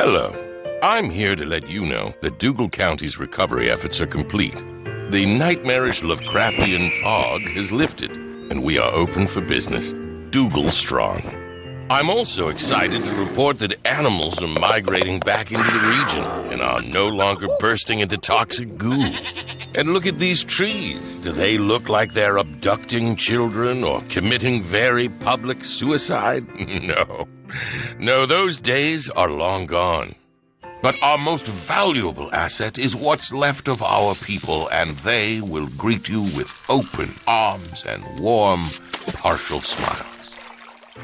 Hello. I'm here to let you know that Dougal County's recovery efforts are complete. The nightmarish Lovecraftian fog has lifted, and we are open for business. Dougal strong. I'm also excited to report that animals are migrating back into the region and are no longer bursting into toxic goo. And look at these trees. Do they look like they're abducting children or committing very public suicide? No. No, those days are long gone. But our most valuable asset is what's left of our people, and they will greet you with open arms and warm, partial smiles.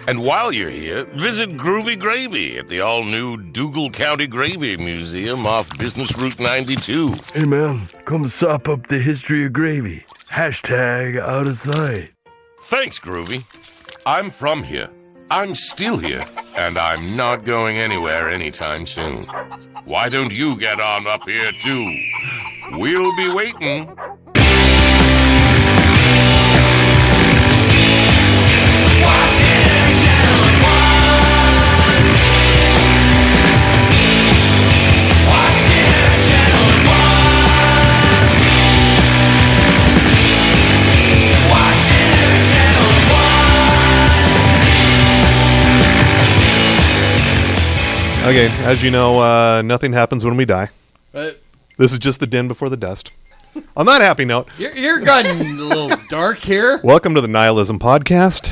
And while you're here, visit Groovy Gravy at the all-new Dougal County Gravy Museum off Business Route 92. Hey, man, come sop up the history of gravy. Hashtag out of sight. Thanks, Groovy. I'm from here. I'm still here, and I'm not going anywhere anytime soon. Why don't you get on up here, too? We'll be waiting. Okay, as you know, nothing happens when we die. This is just the din before the dust. On that happy note... You're getting a little dark here. Welcome to the Nihilism Podcast.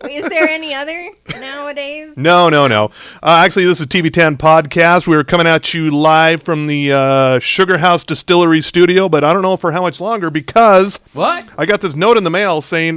Wait, is there any other nowadays? No. Actually, this is TV10 Podcast. We're coming at you live from the Sugar House Distillery studio, but I don't know for how much longer because... What? I got this note in the mail saying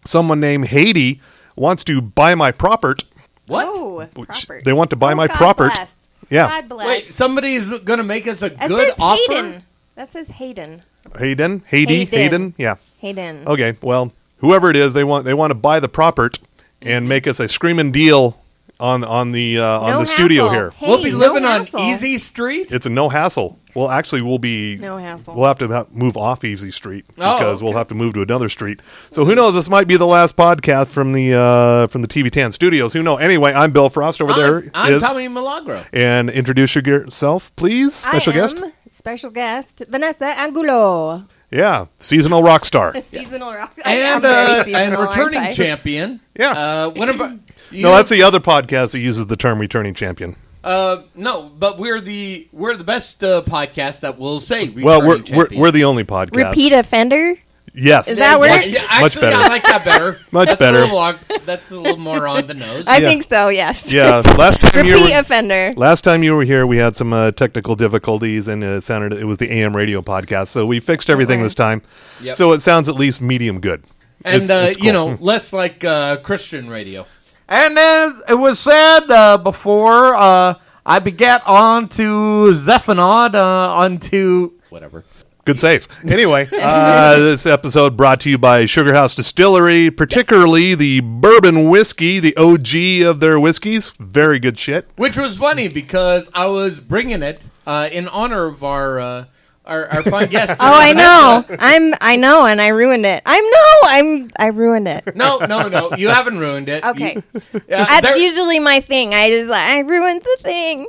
someone named Haiti wants to buy my propert. What? Oh, propert. They want to buy my God propert. Bless. Yeah. God bless. Wait, somebody's going to make us a That good says offer? Hayden. That says Hayden. Hayden? Yeah. Hayden. Okay, well, whoever it is, they want to buy the propert and make us a screaming deal on the studio hassle. here. Hey, We'll be living on hassle. Easy Street? It's a no hassle. Well, actually, we'll be No hassle. We'll have to move off Easy Street Oh, because we'll okay. have to move to another street. So who knows? This might be the last podcast from the TV10 studios. Who knows? Anyway, I'm Bill Frost. Over there I'm is Tommy Milagro. and introduce yourself, please. Special guest. Special guest Vanessa Angulo. Yeah, seasonal rock star. Seasonal rock. And returning champion. Yeah. When about, No, that's the other podcast that uses the term returning champion. No, but we're the best podcast that will say returning Well, champion. we're the only podcast. Repeat offender. Yes. Is that much, word? Yeah, actually, much better. I like that better. Much better. That's a little more on the nose. I think so. Yes. Yeah. Repeat offender. Last time you were here, we had some technical difficulties, and it was the AM radio podcast. So we fixed everything this time. Yep. So it sounds at least medium good. And It's cool. less like Christian radio. And then it was said before I begat onto Zephaniah onto Whatever. Good save. Anyway, this episode brought to you by Sugar House Distillery, particularly the bourbon whiskey, the OG of their whiskeys. Very good shit. Which was funny because I was bringing it in honor of our fun guest. Oh, I know. I know, and I ruined it. I ruined it. No, you haven't ruined it. Okay. That's That's usually my thing. I ruined the thing.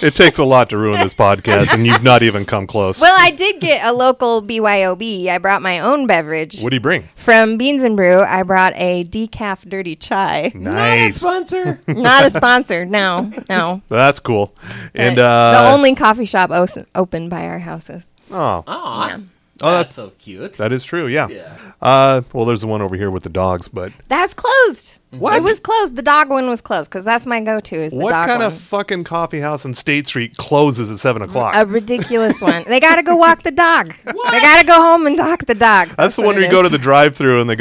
It takes a lot to ruin this podcast, and you've not even come close. Well, I did get a local BYOB. I brought my own beverage. What do you bring? From Beans and Brew, I brought a decaf dirty chai. Nice. sponsor. Not a sponsor. No. That's cool. And the only coffee shop open by our houses. Oh, Aw. Oh, That's so cute. that is true. Yeah. Yeah. Well, there's the one over here with the dogs, but That's closed. What? It was closed. The dog one was closed because that's my go-to is the what dog kind one. of fucking coffee house on State Street closes at 7:00? A ridiculous one. They got to go walk the dog. They got to go home and walk the dog. That's the one where you go to the drive-thru and they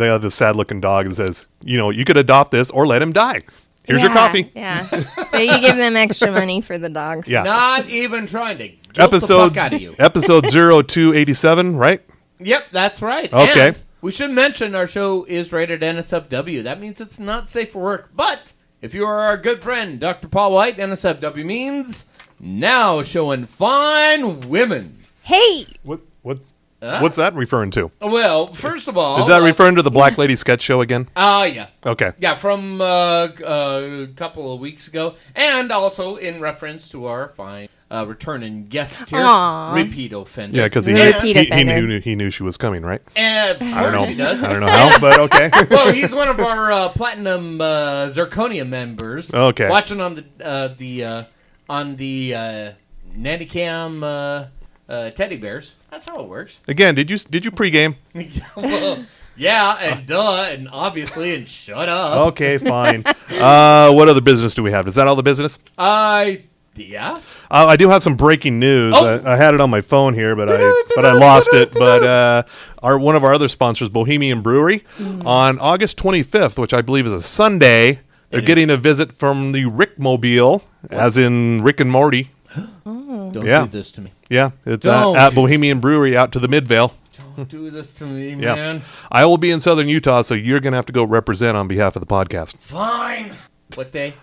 have this sad-looking dog that says, you could adopt this or let him die. Here's your coffee. Yeah. So you give them extra money for the dogs. Yeah. Not even trying to guilt the fuck out of you. Episode 0287, right? Yep, that's right. Okay. And we should mention our show is rated NSFW. That means it's not safe for work. But if you are our good friend, Dr. Paul White, NSFW means now showing fine women. Hey, What? What's that referring to? Well, first of all... Is that referring to the Black Lady sketch show again? Yeah. Okay. Yeah, from a couple of weeks ago. And also in reference to our fine returning guest here, Aw. repeat offender. Yeah, because Repeat offender. he knew she was coming, right? And of course he does. I don't know how, but okay. Well, he's one of our platinum Zirconia members. Okay. Watching on the Nandycam teddy bears. That's how it works. Again, did you pregame? Well, yeah, and obviously, and shut up. Okay, fine. What other business do we have? Is that all the business? Yeah. I do have some breaking news. Oh. I had it on my phone here, but I lost it. But one of our other sponsors, Bohemian Brewery, on August 25th, which I believe is a Sunday, they're getting a visit from the Rickmobile, as in Rick and Morty. Don't Yeah. do this to me. Yeah, it's Don't at do Bohemian Brewery out to the Midvale. Don't do this to me, Yeah. man. I will be in southern Utah, so you're going to have to go represent on behalf of the podcast. Fine. What day?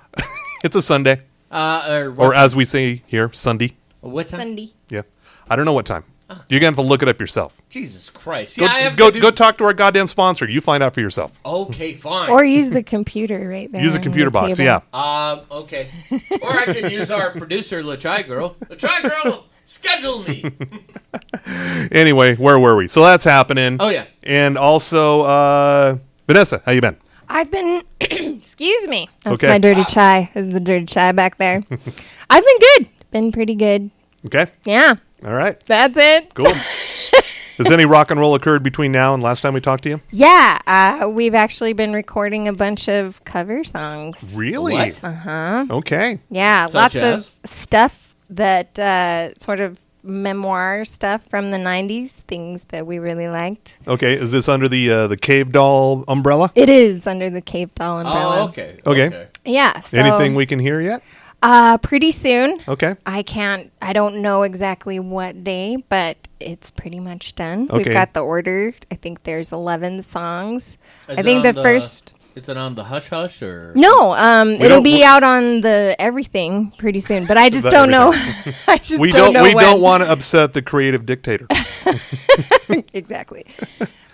It's a Sunday, or as we say here, Sunday. What time? Sunday. Yeah, I don't know what time. You're going to have to look it up yourself. Jesus Christ. Go, Yeah, I have go, to do... go talk to our goddamn sponsor. You find out for yourself. Okay, fine. Or use the computer right there. Use a on computer your box, table. yeah. Okay. Or I could use our producer, LaChai Girl. LaChai Girl, schedule me. Anyway, where were we? So that's happening. Oh, yeah. And also, Vanessa, how you been? I've been, excuse me. That's okay. my dirty chai. This is the dirty chai back there. I've been good. Been pretty good. Okay. Yeah. All right. That's it. Cool. Has any rock and roll occurred between now and last time we talked to you? Yeah. We've actually been recording a bunch of cover songs. Really? What? Uh-huh. Okay. Yeah. Such lots as? of stuff that sort of memoir stuff from the 90s, things that we really liked. Okay. Is this under the Cave Doll umbrella? It is under the Cave Doll umbrella. Oh, okay. Okay. Yeah. So, Anything we can hear yet? pretty soon. Okay. I don't know exactly what day, but it's pretty much done. Okay. We've got the order. I think there's 11 songs. Is I it think on the first... Is it on the Hush Hush or? No, it'll don't- be out on the everything pretty soon, but I just that don't know. everything? I just We don't know we when. don't want to upset the creative dictator. Exactly.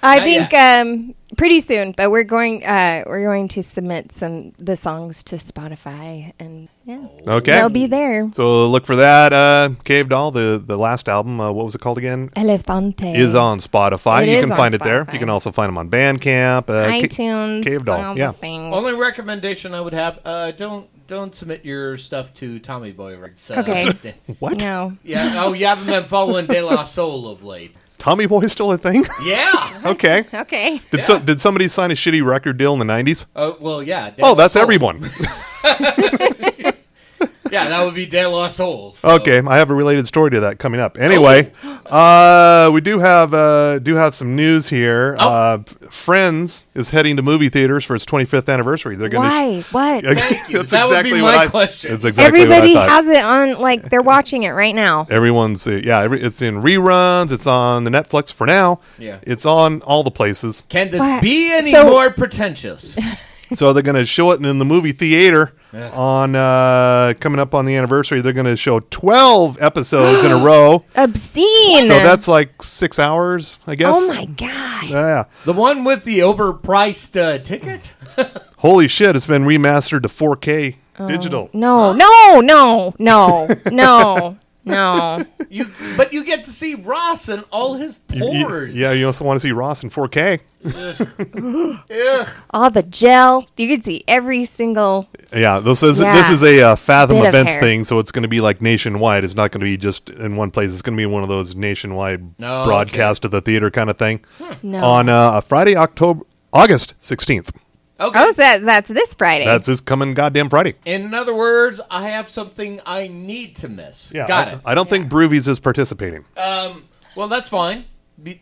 I Not think pretty soon, but we're going to submit the songs to Spotify, and yeah, Okay. they'll be there. So look for that. Cave Doll, the last album, what was it called again? Elefante Is on Spotify. It You is can on find it there. Spotify. You can also find them on Bandcamp. iTunes, Cave Doll, all yeah. the things. Only recommendation I would have: don't submit your stuff to Tommy Boy Records. Okay. What? No. Yeah. Oh, you haven't been following De La Soul of late. Tommy Boy is still a thing? Yeah. Okay. Okay. Did somebody sign a shitty record deal in the 90s? Well, yeah. De Oh, La that's Soul. everyone. Yeah, that would be De La Soul. So. Okay, I have a related story to that coming up. Anyway, we do have some news here. Oh. Friends is heading to movie theaters for its 25th anniversary. They're going Why? What? Thank you. That's That would exactly be what my I- question. That's exactly Everybody what I thought. has it on, like they're watching it right now. Everyone's it's in reruns. It's on the Netflix for now. Yeah. It's on all the places. Can this What? be any So- more pretentious? So they're going to show it in the movie theater Yeah. on coming up on the anniversary. They're going to show 12 episodes in a row. Obscene. So that's like 6 hours, I guess. Oh my god. Yeah. The one with the overpriced ticket? Holy shit! It's been remastered to 4K digital. No. But you get to see Ross and all his pores. Yeah, you also want to see Ross in 4K. Ugh. All the gel. You can see every single. Yeah, this is Yeah. a Fathom Bit of Events hair. thing, so it's going to be like nationwide. It's not going to be just in one place. It's going to be one of those nationwide Oh, broadcast at the theater kind of thing. No. On Friday, August 16th. Okay. Oh, so that's this Friday. That's this coming goddamn Friday. In other words, I have something I need to miss. Yeah, Got it. I don't think Broovies is participating. Well, that's fine.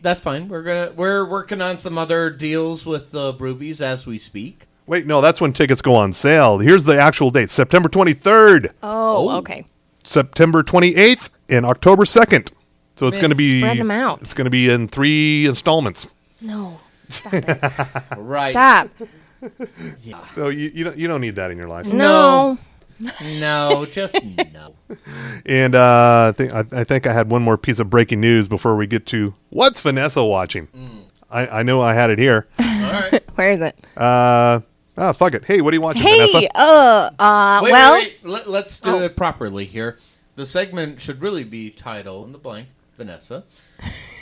That's fine. We're working on some other deals with Broovies as we speak. Wait, no, that's when tickets go on sale. Here's the actual date: September 23rd, oh, okay. September 28th, and October 2nd. So it's going to be Spread 'em out. It's going to be in 3 installments. No. Stop it. Right. Stop. So you don't need that in your life. No. No, just no. And I think I had one more piece of breaking news before we get to what's Vanessa watching. I know I had it here. All right. Where is it? Fuck it. Hey, what are you watching, Vanessa? Wait. Let's do it properly here. The segment should really be titled in the blank, Vanessa.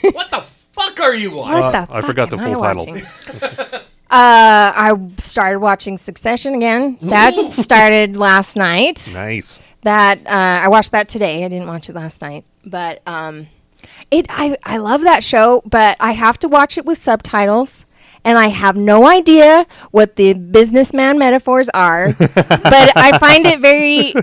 What the fuck are you watching? What the I fuck forgot the am I full title. watching? I started watching Succession again. That started last night. Nice. That I watched that today. I didn't watch it last night, but I love that show. But I have to watch it with subtitles, and I have no idea what the businessman metaphors are. But I find it very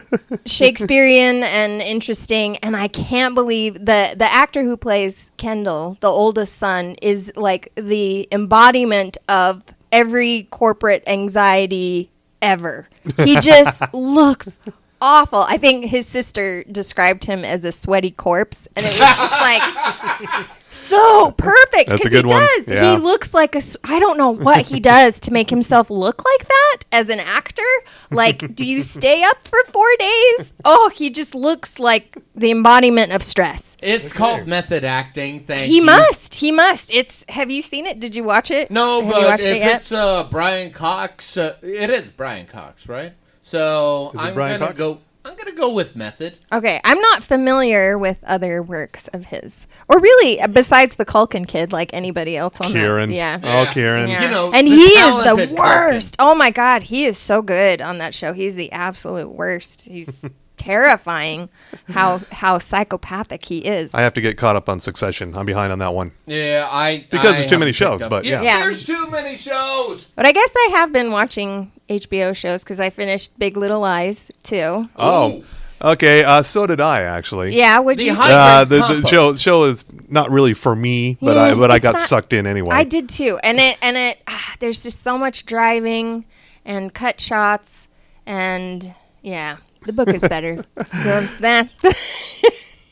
Shakespearean and interesting. And I can't believe the actor who plays Kendall, the oldest son, is like the embodiment of every corporate anxiety ever. He just looks awful. I think his sister described him as a sweaty corpse, and it was just like so perfect. That's a 'cause good he one. does. Yeah. He looks like I don't know what he does to make himself look like that as an actor. Like, do you stay up for 4 days? Oh, he just looks like the embodiment of stress. It's called method acting. Thank He you. must. He must. Have you seen it? Did you watch it? No, Have you but watched it if yet? it's Brian Cox, it is Brian Cox, right? So Is it I'm Brian gonna Cox? go. I'm gonna go with method. Okay, I'm not familiar with other works of his, or really besides the Culkin Kid, like anybody else on Kieran. that. Yeah. Oh, Kieran. Yeah. You know, and the he is talented the worst. Oh my God, he is so good on that show. He's the absolute worst. He's terrifying how psychopathic he is. I have to get caught up on Succession. I'm behind on that one. Yeah, Because there's too haven't many picked shows, up- but yeah. Yeah. There's too many shows. But I guess I have been watching HBO shows because I finished Big Little Lies too. Oh, okay. So did I actually. Yeah, would The you? high- The Compost. show is not really for me, but Yeah, I it's got not- sucked in anyway. I did too, and it there's just so much driving and cut shots, and yeah, the book is better. So, that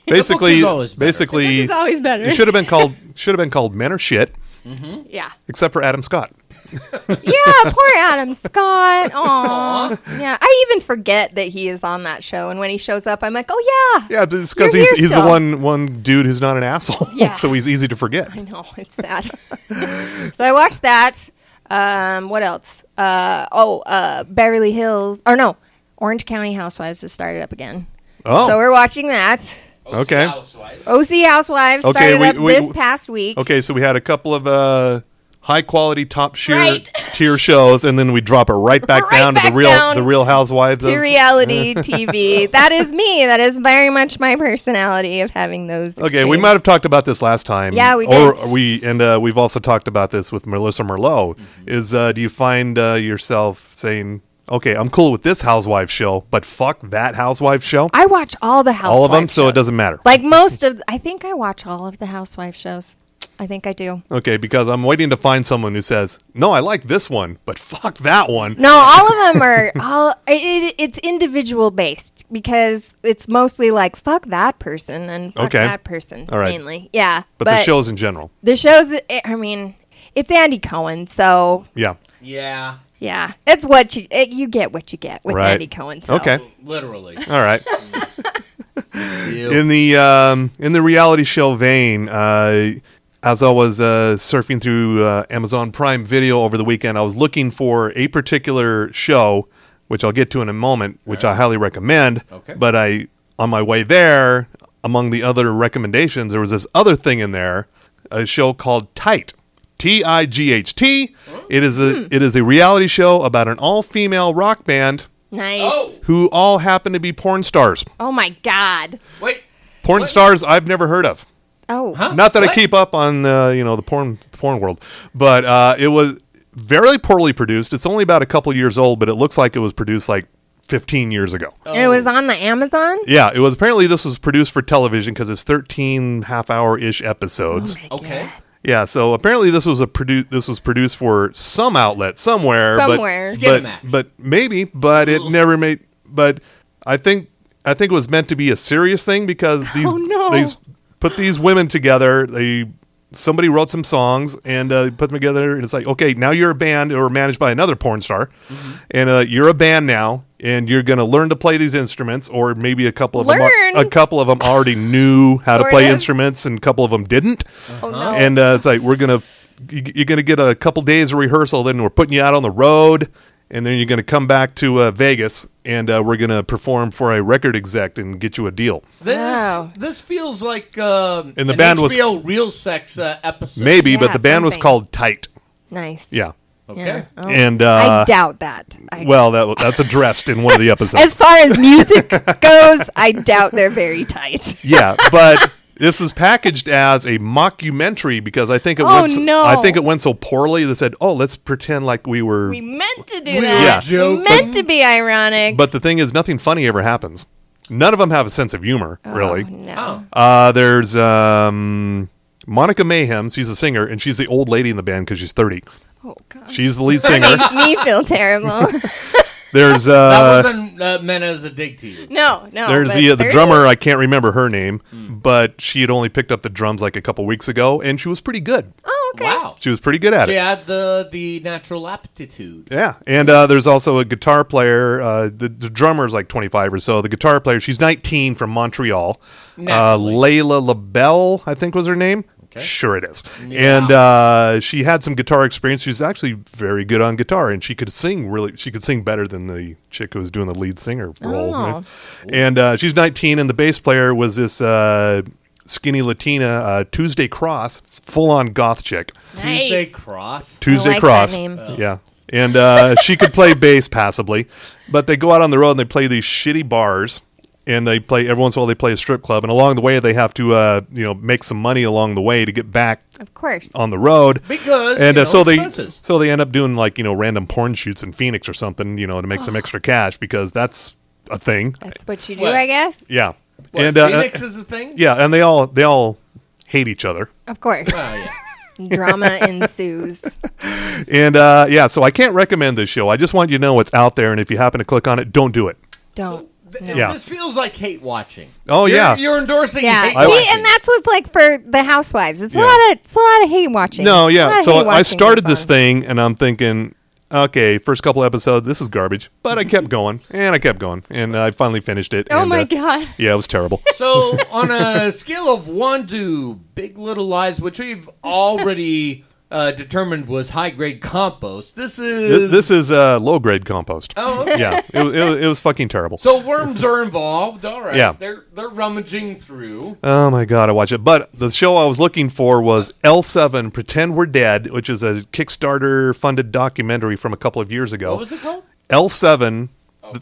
Basically, is always better. basically, it's always better. it should have been called Men Are Shit, Yeah, except for Adam Scott. yeah, poor Adam Scott. Aw, yeah. I even forget that he is on that show, and when he shows up, I'm like, oh yeah. Yeah, just because You're here he's the still. one dude who's not an asshole, Yeah. so he's easy to forget. I know, it's sad. So I watched that. What else? Beverly Hills, or no, Orange County Housewives has started up again. Oh, So we're watching that. Okay. OC Housewives Okay, started we- up we- this past week. okay. So we had a couple of high quality, top Right. tier shows, and then we drop it right back Right down back to down the Real Housewives To of. reality TV. That is me. That is very much my personality of having those. Okay, we extremes. might have talked about this last time. Yeah, we Or we've also talked about this with Melissa Merlot. Is do you find yourself saying, "Okay, I'm cool with this Housewives show, but fuck that Housewives show"? I watch all the Housewives All of them, so it shows. doesn't matter. Like I think I watch all of the Housewives shows. I think I do. Okay, because I'm waiting to find someone who says, "No, I like this one, but fuck that one." No, all of them are it's individual based because it's mostly like fuck that person and fuck Okay. that person All right. mainly. Yeah, But the shows in general, the shows. I mean, it's Andy Cohen, so yeah. Yeah, yeah, it's what you get what you get with Right. Andy Cohen. So. Okay, literally. all right. Ew. In the reality show vein, as I was surfing through Amazon Prime Video over the weekend, I was looking for a particular show, which I'll get to in a moment, which I highly recommend. Okay. But on my way there, among the other recommendations, there was this other thing in there, a show called Tight. T-I-G-H-T. It is a reality show about an all-female rock band Nice. Oh, who all happen to be porn stars. Oh my God. wait. Porn What? stars I've never heard of. Oh. Huh? Not that I What? keep up on the porn world, but it was very poorly produced. It's only about a couple years old, but it looks like it was produced like 15 years ago. Oh. It was on the Amazon. Yeah, it was. Apparently, this was produced for television because it's 13 half-hour-ish episodes. Oh my Okay. God. Yeah, so apparently this was produced for some outlet somewhere. Somewhere. Skinamax. but maybe, but it never made. But I think it was meant to be a serious thing because these Oh, no. these put these women together. Somebody wrote some songs and put them together, and it's like, okay, now you're a band or managed by another porn star, and you're a band now, and you're going to learn to play these instruments, or maybe a couple of Learn? them already knew how to Sort play of. instruments, and a couple of them didn't. Oh, no. And it's like you're going to get a couple days of rehearsal, then we're putting you out on the road, and then you're going to come back to Vegas, and we're going to perform for a record exec and get you a deal. This feels like the an band was- HBO Real Sex episode. Maybe, but Yeah, the band was something. called Tight. Nice. Yeah. Okay. Yeah. Oh. And I doubt that. that's addressed in one of the episodes. As far as music goes, I doubt they're very tight. Yeah, but this is packaged as a mockumentary because I think it Oh, went. no. I think it went so poorly. They said, "Oh, let's pretend like we were." We meant to do We that. were We meant to be ironic. But the thing is, nothing funny ever happens. None of them have a sense of humor, really. No. There's Monica Mayhem. She's a singer, and she's the old lady in the band because she's 30. Oh, gosh. She's the lead singer. Makes me feel terrible. There's That wasn't meant as a dig to you. No. there's but the there drummer. is. I can't remember her name, but she had only picked up the drums like a couple weeks ago, and she was pretty good. Oh, okay. Wow. She was pretty good at She it. had the natural aptitude. Yeah, and there's also a guitar player. The drummer is like 25 or so. The guitar player, she's 19 from Montreal. Naturally. Layla LaBelle, I think was her name. Okay. Sure it is. Yeah. And she had some guitar experience. She was actually very good on guitar, and she could sing she could sing better than the chick who was doing the lead singer role. Oh. And she's 19, and the bass player was this skinny Latina, Tuesday Cross, full-on goth chick. Tuesday Nice. Cross. Tuesday I like Cross. that name. Yeah. And she could play bass passably, but they go out on the road and they play these shitty bars, and they play every once in a while they play a strip club, and along the way they have to make some money along the way to get back Of course. on the road. Because, And so expenses. they end up doing random porn shoots in Phoenix or something, to make some extra cash because that's a thing. That's what you do, What? I guess. Yeah. What, And Phoenix is the thing? yeah, and they all hate each other. Of course. Oh, yeah. Drama ensues. And so I can't recommend this show. I just want you to know what's out there, and if you happen to click on it, don't do it. Don't. Yeah. This feels like hate watching. Oh, yeah. You're endorsing Yeah. hate See, watching. and that's what's like for the housewives. It's Yeah. a lot of hate watching. No, A lot yeah. of So hate I watching started goes this on. thing, and I'm thinking, okay, first couple episodes, this is garbage. But I kept going, and I kept going, and I finally finished it. Oh and, my God. Yeah, it was terrible. So, on a scale of 1 to Big Little Lies, which we've already determined was high-grade compost, this is... This is low-grade compost. Oh, okay. Yeah, it was fucking terrible. So worms are involved. All right. Yeah. They're rummaging through. Oh my God, I watch it. But the show I was looking for was L7, Pretend We're Dead, which is a Kickstarter-funded documentary from a couple of years ago. What was it called? L7,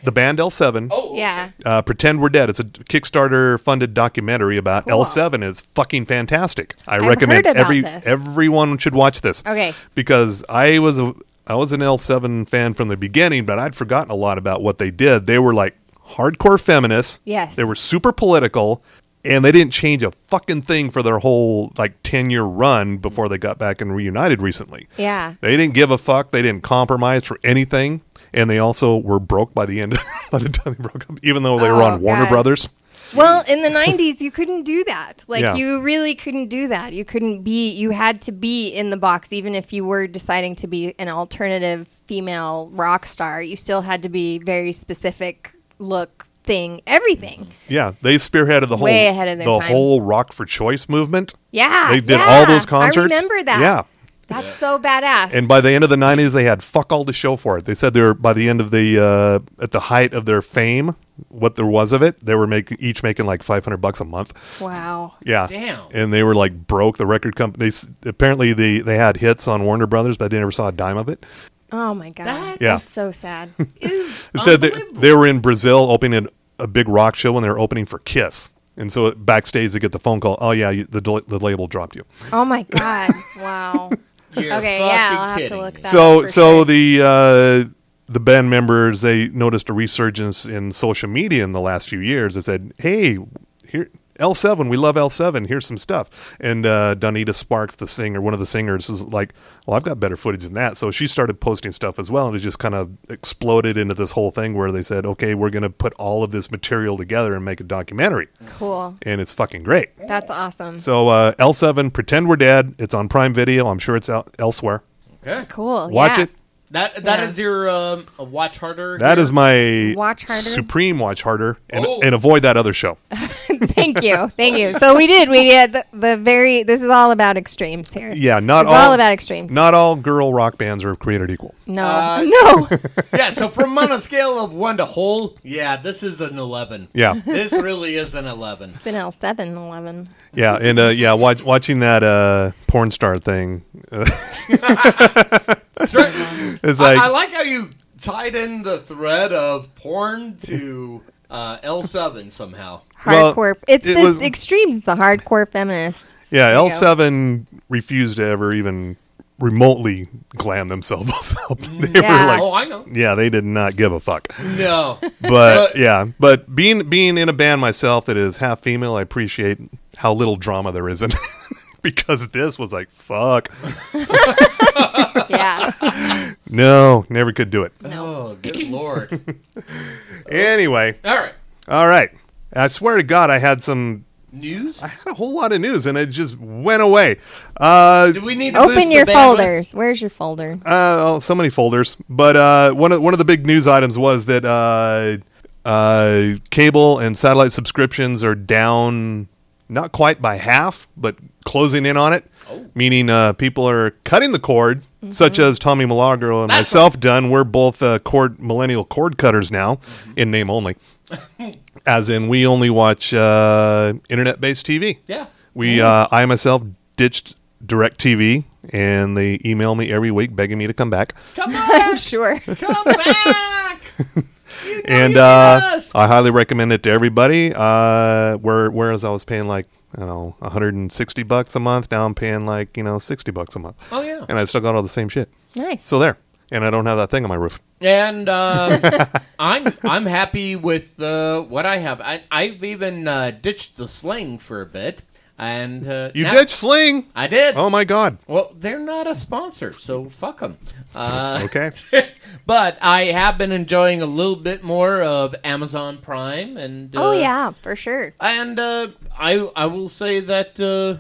the band L7. Oh, Yeah. Pretend We're Dead. It's a Kickstarter-funded documentary about Cool. L7. It's fucking fantastic. I've recommend heard about this. everyone should watch this. Okay. Because I was an L7 fan from the beginning, but I'd forgotten a lot about what they did. They were like hardcore feminists. Yes. They were super political, and they didn't change a fucking thing for their whole 10-year run before they got back and reunited recently. Yeah. They didn't give a fuck. They didn't compromise for anything. And they also were broke by the end, by the time they broke up, even though they were on Warner God. Brothers. Well, in the 90s, you couldn't do that. Yeah. You really couldn't do that. You had to be in the box, even if you were deciding to be an alternative female rock star. You still had to be very specific look, thing, everything. Yeah, they spearheaded the whole Way ahead of their time. whole Rock for Choice movement. Yeah. They did all those concerts. I remember that. Yeah. That's so badass. And by the end of the 90s, they had fuck all to show for it. They said they were, by the end of the, at the height of their fame, what there was of it, they were each making like $500 a month. Wow. Yeah. Damn. And they were like broke. The record company, apparently they had hits on Warner Brothers, but they never saw a dime of it. Oh my God. Yeah. That's so sad. Is It said unbelievable. they were in Brazil opening a big rock show when they were opening for Kiss. And so backstage, they get the phone call, oh yeah, the label dropped you. Oh my God. Wow. You're Okay, fucking yeah, I'll have to kidding look me. that So up for sure. the band members, they noticed a resurgence in social media in the last few years. They said, hey, here L7, we love L7. Here's some stuff. And Donita Sparks, the singer, one of the singers, was like, well, I've got better footage than that. So she started posting stuff as well, and it just kind of exploded into this whole thing where they said, okay, we're going to put all of this material together and make a documentary. Cool. And it's fucking great. That's awesome. So L7, Pretend We're Dead. It's on Prime Video. I'm sure it's out elsewhere. Okay. Cool. Watch yeah. it. That is your watch harder. That is my Watch harder? supreme watch harder, and avoid that other show. Thank you. So we did the very. This is all about extremes here. Yeah, It's all about extremes. Not all girl rock bands are created equal. No, no. Yeah, so from on a scale of 1 to whole, yeah, this is an 11. Yeah. This really is an 11. It's an L7, 11. Yeah, and watching that porn star thing. That's right. It's like I like how you tied in the thread of porn to L7 somehow. Hardcore. It's it the was- extremes. It's the hardcore feminists. yeah, There you L7 refused to ever even remotely glam themselves up. They Yeah. were like, Oh, I know. yeah, they did not give a fuck. No. But but being in a band myself that is half female, I appreciate how little drama there is in it. Because this was like, fuck. Yeah. No, never could do it. Oh, good lord. Anyway, All all right. I swear to God, I had News? a whole lot of news, and it just went away. Do we need to boost Open the your bandwidth? folders. Where's your folder? So many folders. But one of the big news items was that cable and satellite subscriptions are down, not quite by half, but closing in on it. Meaning people are cutting the cord, such as Tommy Milagro and myself done. We're both millennial cord cutters now, in name only. As in, we only watch internet-based TV. Yeah. I myself ditched DirecTV, and they email me every week begging me to come back. Come I'm on. sure. Come back. And I highly recommend it to everybody. Whereas I was paying like, I don't know, $160 a month, now I'm paying like, $60 a month. Oh, yeah. And I still got all the same shit. Nice. So there. And I don't have that thing on my roof. And I'm happy with what I have. I've even ditched the Sling for a bit. And You now- ditched Sling? I did. Oh, my God. Well, they're not a sponsor, so fuck them. Okay. But I have been enjoying a little bit more of Amazon Prime, and Oh yeah, for sure. and I will say that a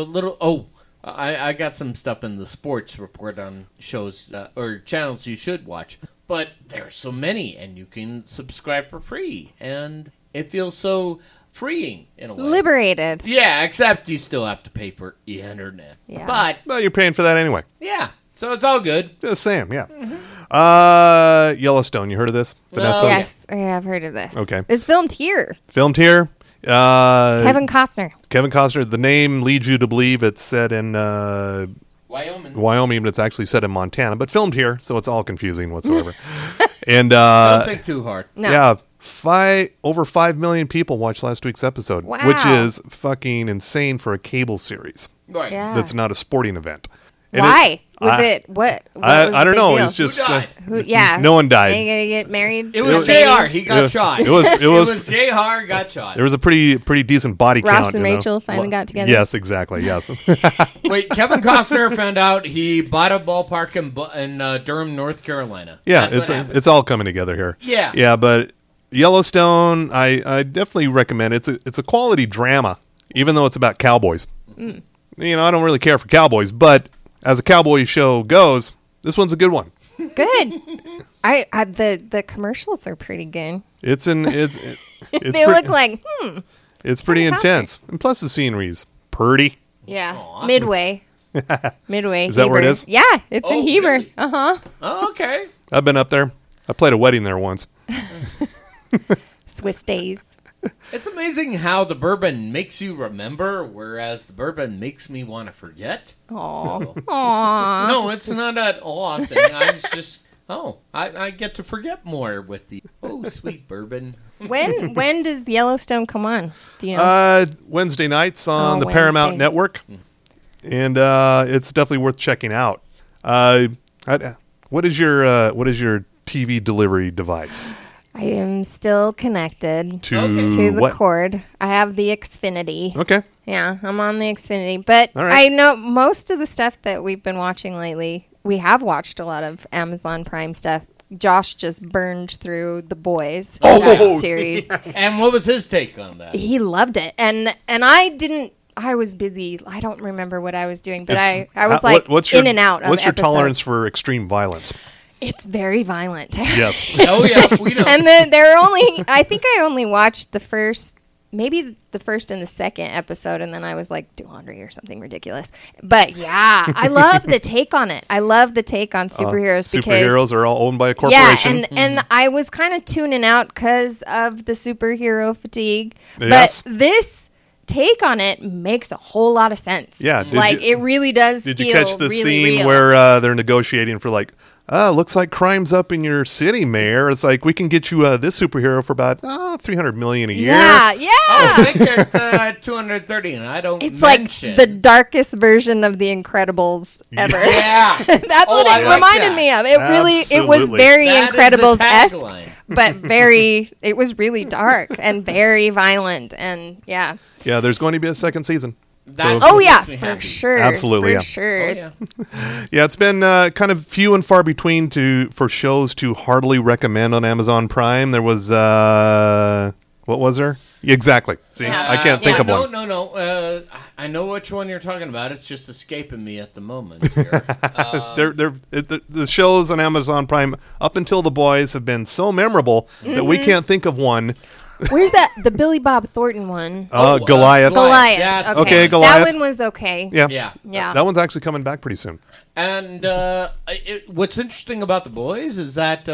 little. Oh, I got some stuff in the sports report on shows or channels you should watch, but there's so many, and you can subscribe for free, and it feels so freeing in a way. Liberated. Yeah, except you still have to pay for the internet. Yeah. But Well, you're paying for that anyway. yeah, so it's all good. Just saying, yeah. Yellowstone, you heard of this? Vanessa? Yes, I have heard of this. Okay. It's filmed here. Filmed here. Kevin Costner. Kevin Costner. The name leads you to believe it's set in Wyoming, but it's actually set in Montana. But filmed here, so it's all confusing whatsoever. And Don't think too hard. No. yeah, over 5 million people watched last week's episode, Wow. which is fucking insane for a cable series. Right. Yeah. That's not a sporting event. And Why? What I was I the don't big know. deal? It's just Who died? Who, yeah. No one died. Are you gonna get married? It was Baby? JR. He got shot. It was It was JR got shot. there was a pretty decent body Ross count. and you know. Rachel finally got together. Yes, exactly. Yes. Wait, Kevin Costner found out he bought a ballpark in Durham, North Carolina. Yeah, That's what happened. it's all coming together here. Yeah. Yeah, but Yellowstone, I definitely recommend it. It's a quality drama, even though it's about cowboys. I don't really care for cowboys, but as a cowboy show goes, this one's a good one. Good. The commercials are pretty good. It's They look like it's pretty Kevin Costner. intense, and plus the scenery's pretty. yeah. Aw. Midway. Is that where it Heber. is? Yeah, it's in Oh, Heber. really? Uh-huh. Oh, okay. I've been up there. I played a wedding there once. Swiss days. It's amazing how the bourbon makes you remember, whereas the bourbon makes me want to forget. Aw. Aw. No, it's not at all thing. I just, I get to forget more with the, sweet bourbon. When does Yellowstone come on? Do you know? Wednesday nights on Oh, the Paramount Wednesday. Network, and it's definitely worth checking out. What is your TV delivery device? I am still connected To the what? cord. I have the Xfinity. Okay. Yeah, I'm on the Xfinity. But All right. I know most of the stuff that we've been watching lately, we have watched a lot of Amazon Prime stuff. Josh just burned through The Boys series. And what was his take on that? He loved it. And I didn't. I was busy. I don't remember what I was doing, but I was like what's your, in and out of What's your episodes. tolerance for extreme violence? It's very violent. Yes. Oh yeah, we know. And then I think I only watched the first and the second episode, and then I was like, do laundry or something ridiculous. But yeah, I love the take on it. I love the take on superheroes because Superheroes are all owned by a corporation. yeah, and I was kind of tuning out because of the superhero fatigue. Yes. But this take on it makes a whole lot of sense. Yeah, it really does. Did feel you catch the really scene real. where they're negotiating for like, looks like crime's up in your city, Mayor. It's like, we can get you this superhero for about $300 million a year. Yeah, yeah. I think there's 230, and I don't It's mention. like the darkest version of The Incredibles ever. Yeah. That's what I it like reminded that. me of. It was Absolutely. very That is the Incredibles-esque, tagline. but it was really dark and very violent, and yeah. Yeah, there's going to be a second season. That's So- Oh what yeah, makes me for happy. sure. Absolutely, for yeah. sure. Oh, yeah. Yeah, it's been kind of few and far between for shows to heartily recommend on Amazon Prime. There was what was there? Exactly. See, Yeah. I can't think of one. No. I know which one you're talking about. It's just escaping me at the moment. Here. The shows on Amazon Prime up until The Boys have been so memorable that we can't think of one. Where's that? The Billy Bob Thornton one. Goliath. Goliath. That's Okay, Goliath. That one was okay. Yeah. Yeah. Yeah. That one's actually coming back pretty soon. And what's interesting about the boys is that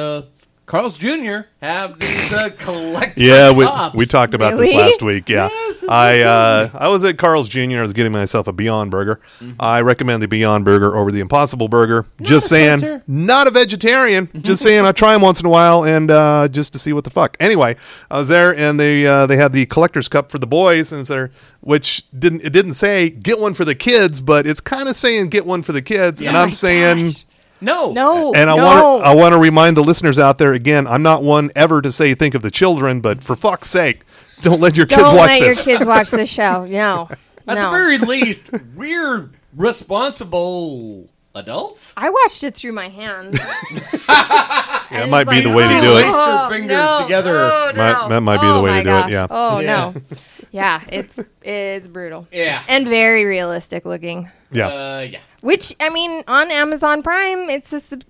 Carl's Jr. have these collector Yeah, cups. we talked about this Really? last week. Yeah, Yes, I was at Carl's Jr. I was getting myself a Beyond Burger. I recommend the Beyond Burger over the Impossible Burger. Just a saying, filter. not a vegetarian. Just saying, I try them once in a while and just to see what the fuck. Anyway, I was there and they had the collector's cup for the boys, and which didn't say get one for the kids, but it's kind of saying get one for the kids, and Oh I'm my saying. gosh. No. No. And no. I want to remind the listeners out there again. I'm not one ever to say think of the children, but for fuck's sake, don't let your kids Don't watch let this. your kids watch this show. No. At no. the very least, we're responsible adults. I watched it through my hands. That might be the way to do Lace it. your fingers together. Oh, no. That might be the way my to do it, gosh. yeah. Oh Yeah. no. Yeah, it's brutal. Yeah. And very realistic looking. Yeah. Yeah. Which I mean, on Amazon Prime,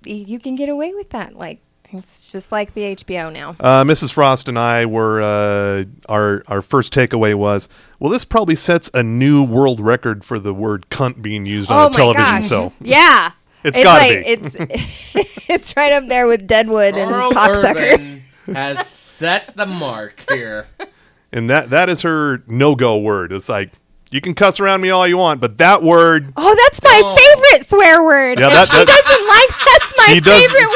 you can get away with that. Like it's just like the HBO now. Mrs. Frost and I were our first takeaway was, well, this probably sets a new world record for the word cunt being used on a television. gosh. So Yeah. It's gotta like, be. It's right up there with Deadwood Carl and Cocksucker. Urban has set the mark here. and that is her no-go word. It's like, you can cuss around me all you want, but that word. Oh, that's my favorite swear word. Yeah, And she doesn't like that's my She does- favorite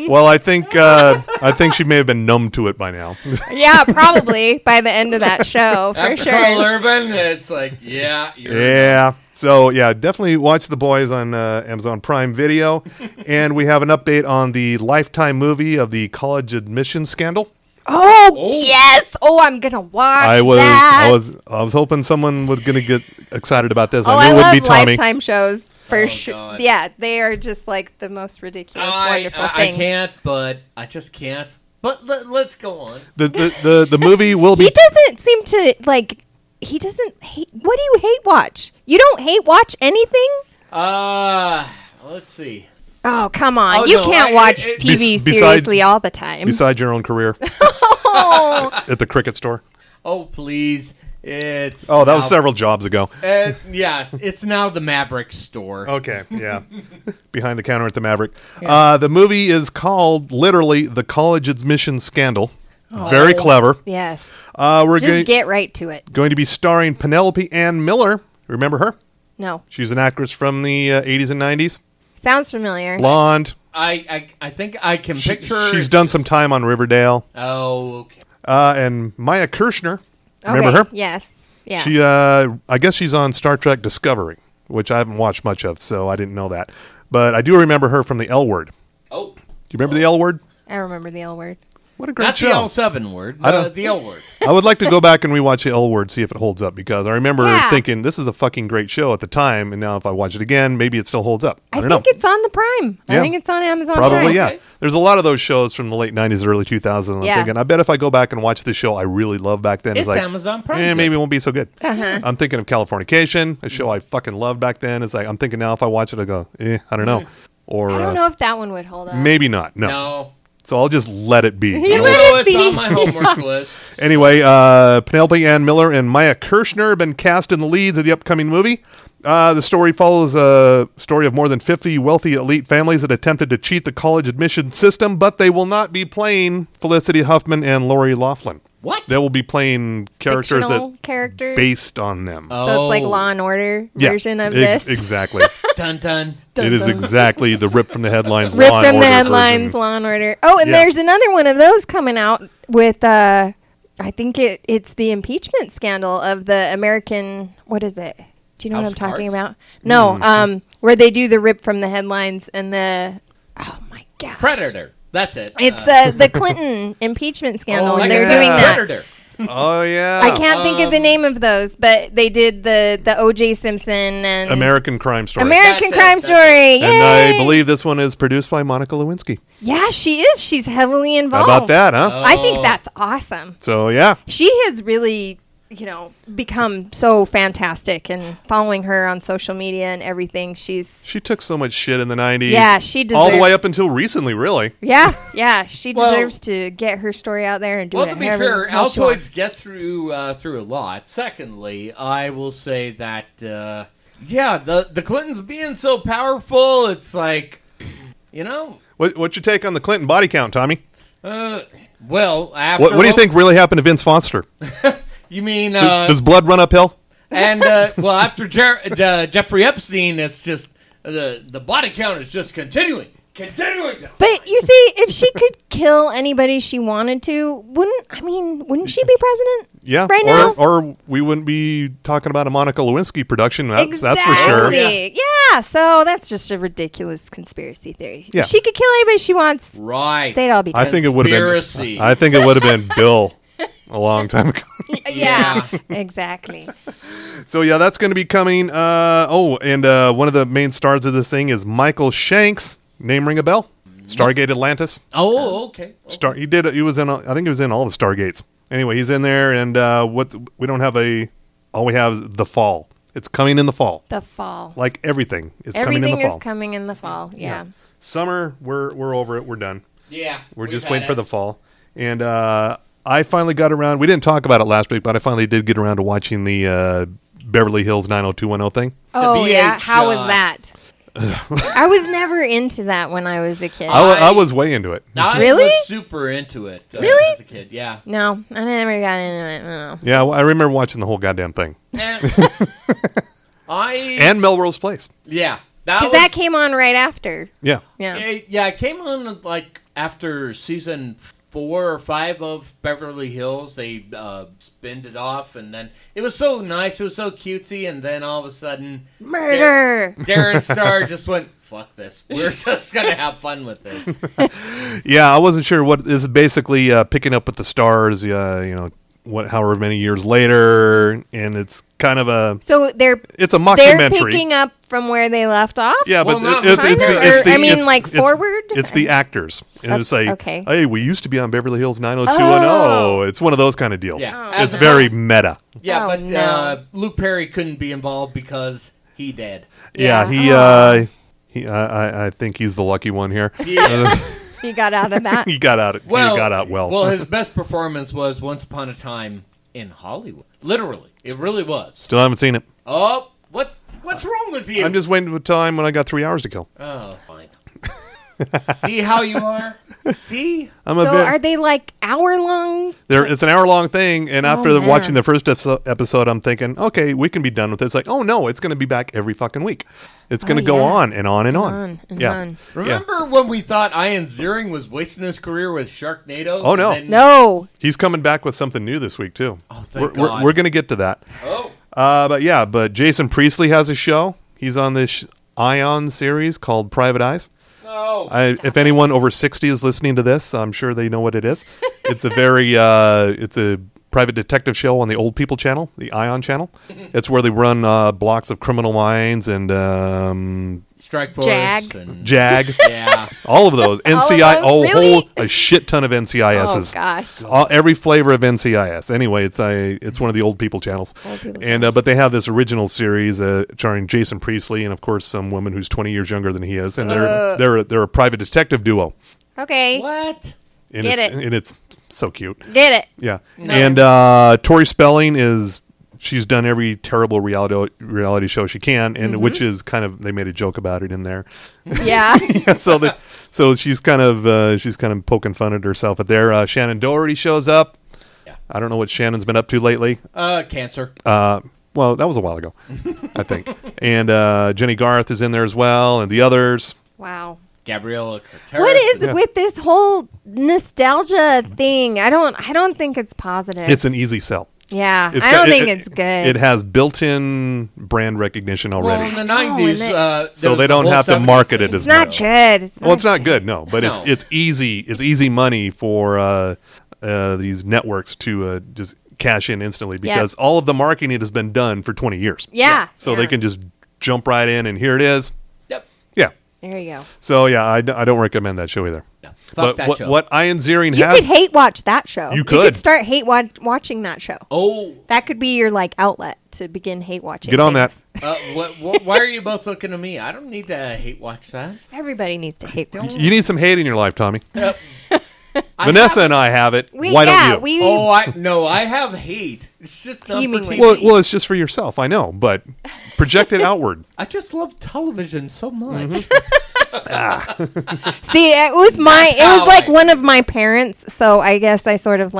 one. Well, I think she may have been numb to it by now. Yeah, probably by the end of that show, for After sure. Carl Urban, it's like, yeah, you're Yeah. So, yeah, definitely watch The Boys on Amazon Prime Video. And we have an update on the Lifetime movie of the college admissions scandal. Oh, yes. Oh, I'm going to watch I that. was hoping someone was going to get excited about this. Oh, I I knew it love would be Tommy. Lifetime shows for Oh, sure. God. Yeah, they are just like the most ridiculous, wonderful I thing. can't, but I just can't. But let's go on. The movie will be. He doesn't seem to like. He doesn't hate. What do you hate watch? You don't hate watch anything? Let's see. Oh, come on. Oh, You no, can't watch TV besides- seriously all the time. Besides your own career Oh, at the cricket store. Oh, please. It's Oh, that was now- several jobs ago. Yeah, it's now the Maverick store. Okay, yeah. Behind the counter at the Maverick. The movie is called literally The College Admissions Scandal. Very clever. yes. We're Just get right to it. going to be starring Penelope Ann Miller. Remember her? No. She's an actress from the 80s and 90s. Sounds familiar. Blonde. I think I can picture. She's done some time on Riverdale. Oh, okay. And Maya Kirshner. Remember Okay, her? Yes. Yeah. She, I guess she's on Star Trek Discovery, which I haven't watched much of, so I didn't know that. But I do remember her from the L Word. Oh, Do you remember the L Word? I remember the L word. What a great not show. the L7 word. I don't- The L word. I would like to go back and rewatch the L Word, see if it holds up, because I remember Yeah. thinking this is a fucking great show at the time, and now if I watch it again, maybe it still holds up. I I don't think know. it's on the Prime. I Yeah. think it's on Amazon Probably, Prime. yeah. Okay. There's a lot of those shows from the late 90s, early 2000s. I'm Yeah. thinking, I bet if I go back and watch this show I really loved back then, It's like, Amazon Prime. maybe it won't be so good. Uh-huh. I'm thinking of Californication, a show I fucking loved back then. It's like, I'm thinking now if I watch it, I go, I don't know. Or I don't know if that one would hold up. maybe not. No. So I'll just let it be. Although it's on my homework list. Anyway, Penelope Ann Miller and Maya Kirshner have been cast in the leads of the upcoming movie. The story follows a story of more than 50 wealthy elite families that attempted to cheat the college admission system, but they will not be playing Felicity Huffman and Lori Loughlin. What? They will be playing characters Fictional characters? based on them. So it's like Law and Order version of this. Exactly. Dun dun. It is exactly the rip from the headlines. Rip Law and from the Order headlines, version. Law and Order. Oh, and Yeah. there's another one of those coming out with, I think it's the impeachment scandal of the American, what is it? Do you know House what I'm talking Cards? about? No, where they do the rip from the headlines and the, oh my God. Predator. That's it. It's the Clinton impeachment scandal. Oh, and they're yeah. doing that. Predator. Oh, yeah. I can't think of the name of those, but they did the O.J. Simpson and American Crime Story. American That's it, Crime that's Story. And I Yay! believe this one is produced by Monica Lewinsky. Yeah, she is. She's heavily How involved. about that, huh? I think that's awesome. So, yeah. She has really, become so fantastic, and following her on social media and everything, she took so much shit in the 90s. Yeah, she deserves. All the way up until recently, really. Yeah, she Well- deserves to get her story out there and do Well, it. to be however fair, the hell she wants. Altoids get through a lot. Secondly, I will say that the Clintons being so powerful, it's like, What's your take on the Clinton body count, Tommy? well, after What do you think really happened to Vince Foster? You mean Does blood run uphill? and after Jeffrey Epstein, it's just the body count is just continuing. But you see, if she could kill anybody she wanted to, wouldn't she be president? Yeah. Right now? Or we wouldn't be talking about a Monica Lewinsky production. That's for sure. Exactly. Yeah, so that's just a ridiculous conspiracy theory. Yeah. If she could kill anybody she wants, Right. they'd all be I dead. think it would have Conspiracy. been. I think it would have been Bill a long time ago. Yeah, exactly. So yeah, that's going to be coming. And one of the main stars of this thing is Michael Shanks. Name ring a bell? Stargate Atlantis. Oh, okay. He was in. I think he was in all the Stargates. Anyway, he's in there, and we don't have all we have is The Fall. It's coming in the fall. The fall. Like everything is coming in Everything the fall. is coming in the fall. Yeah. Summer, we're over it. We're done. Yeah. We're just waiting for the fall. And I finally got around. We didn't talk about it last week, but I finally did get around to watching the Beverly Hills 90210 thing. Oh, BH, yeah. How was that? I was never into that when I was a kid. I was way into it. I Really? was super into it. Really? As a kid, yeah. No, I never got into it. No. Yeah, well, I remember watching the whole goddamn thing. And Melrose Place. Yeah. Because that came on right after. Yeah. Yeah. It came on like after season 4 or 5 of Beverly Hills. They spinned it off, and then it was so nice. It was so cutesy, and then all of a sudden, Murder. Darren Star just went, "Fuck this. We're just gonna have fun with this." Yeah, I wasn't sure what this is basically picking up with the stars. However many years later, and it's kind of a. So It's a they're mockumentary. picking up from where they left off? Yeah, Well, but not it's kind of, the or, I mean, it's- like, it's- forward? It's the actors, and it's like, okay. hey, we used to be on Beverly Hills 90210. Oh. It's one of those kind of deals. Yeah. Oh. It's very meta. Yeah, Oh, but no. Luke Perry couldn't be involved because he dead. Yeah, Yeah. I think he's the lucky one here. Yeah. He got out of that. He got out. He got out well. Well, his best performance was Once Upon a Time in Hollywood. Literally, it really was. Still haven't seen it. Oh, what's wrong with you? I'm just waiting for time when I got 3 hours to kill. Oh, fine. See how you are? See? I'm So are they like hour long? It's an hour-long thing, and after man. watching the first episode, I'm thinking, okay, we can be done with it. It's like, oh no, it's going to be back every fucking week. It's going to go yeah. on and on and on. On and yeah. on. Remember when we thought Ian Ziering was wasting his career with Sharknado? Oh, no. And then- No. He's coming back with something new this week too. Oh, thank we're, God. We're going to get to that. Oh. But Jason Priestley has a show. He's on this Ion series called Private Eyes. Oh. If anyone over 60 is listening to this, I'm sure they know what it is. It's a very it's a private detective show on the Old People channel, the Ion channel. It's where they run blocks of criminal minds and Strike Force. Jag. And, Jag. Yeah. All of those. NCI. those? Oh, Really? a shit ton of NCISs. Oh gosh. Every flavor of NCIS. Anyway, it's one of the old people channels. Old people And channels. but they have this original series starring Jason Priestley and of course some woman who's 20 years younger than he is, and they're a private detective duo. Okay. What? And Get it's, it. And it's so cute. Get it. Yeah. And Tori Spelling she's done every terrible reality show she can, and which is kind of, they made a joke about it in there. Yeah. So she's kind of poking fun at herself at there. Shannon Doherty shows up. Yeah. I don't know what Shannon's been up to lately. Cancer. Well, that was a while ago, I think. And Jenny Garth is in there as well, and the others. Wow. Gabriella Carteris. What is it with this whole nostalgia thing? I don't think it's positive. It's an easy sell. Yeah, I don't think it's good. It has built-in brand recognition Well, already. in the 90s, So they don't have to market it as it's not much. good. Well, it's not good, no, but No. it's easy. It's easy money for these networks to just cash in instantly because all of the marketing has been done for 20 years. Yeah. So they can just jump right in, and here it is. Yep. Yeah. There you go. So yeah, I don't recommend that show either. No. Fuck But that show. what Ian Ziering You has, could hate watch that show. You You could. could start watching that show. Oh. That could be your outlet to begin hate watching. get on things. that. Why are you both looking at me? I don't need to hate watch that. Everybody needs to hate watch. You need some hate in your life, Tommy. Yep. Vanessa and I have it. Why don't you? I have hate. It's just not for Teeming with TV. Well, it's just for yourself. I know, but project it outward. I just love television so much. See, it was how like I- one of my parents, so I guess I sort of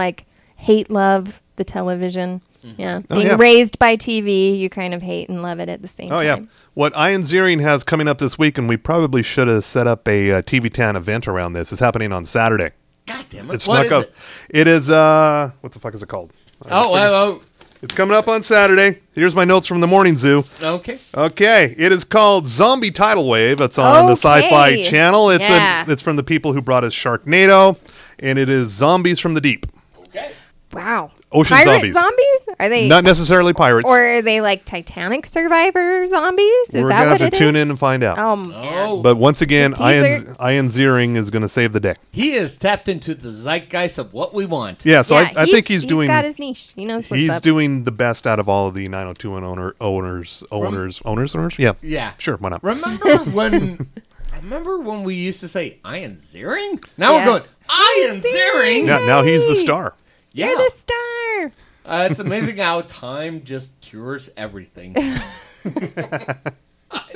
hate love the television. Yeah. Being yeah. raised by TV, you kind of hate and love it at the same time. Oh, yeah. What Ian Ziering has coming up this week, and we probably should have set up a TV Town event around this, is happening on Saturday. God damn it. It's What snuck is up. it? It is, what the fuck is it called? It's coming up on Saturday. Here's my notes from the morning zoo. Okay. Okay, it is called Zombie Tidal Wave. It's on the Sci-Fi Okay. Channel. Yeah. It's from the people who brought us Sharknado, and it is Zombies from the Deep. Okay. Wow. Ocean Pirate zombies. Are they Not necessarily pirates. or are they like Titanic survivor zombies? Is We're that going to what have to it tune is? in and find out. Oh, man. Oh. But once again, The teaser- Ian Ziering is going to save the day. He is tapped into the zeitgeist of what we want. Yeah, so Yeah, I think he's doing got his niche. He knows what's he's up. doing the best out of all of the 90210 owners. Yeah. Yeah. Sure, why not? Remember when we used to say Ian Ziering? Now Yeah. we're going Ian Ziering. Yeah, now he's the star. Yeah. You're the star. It's amazing how time just cures everything. I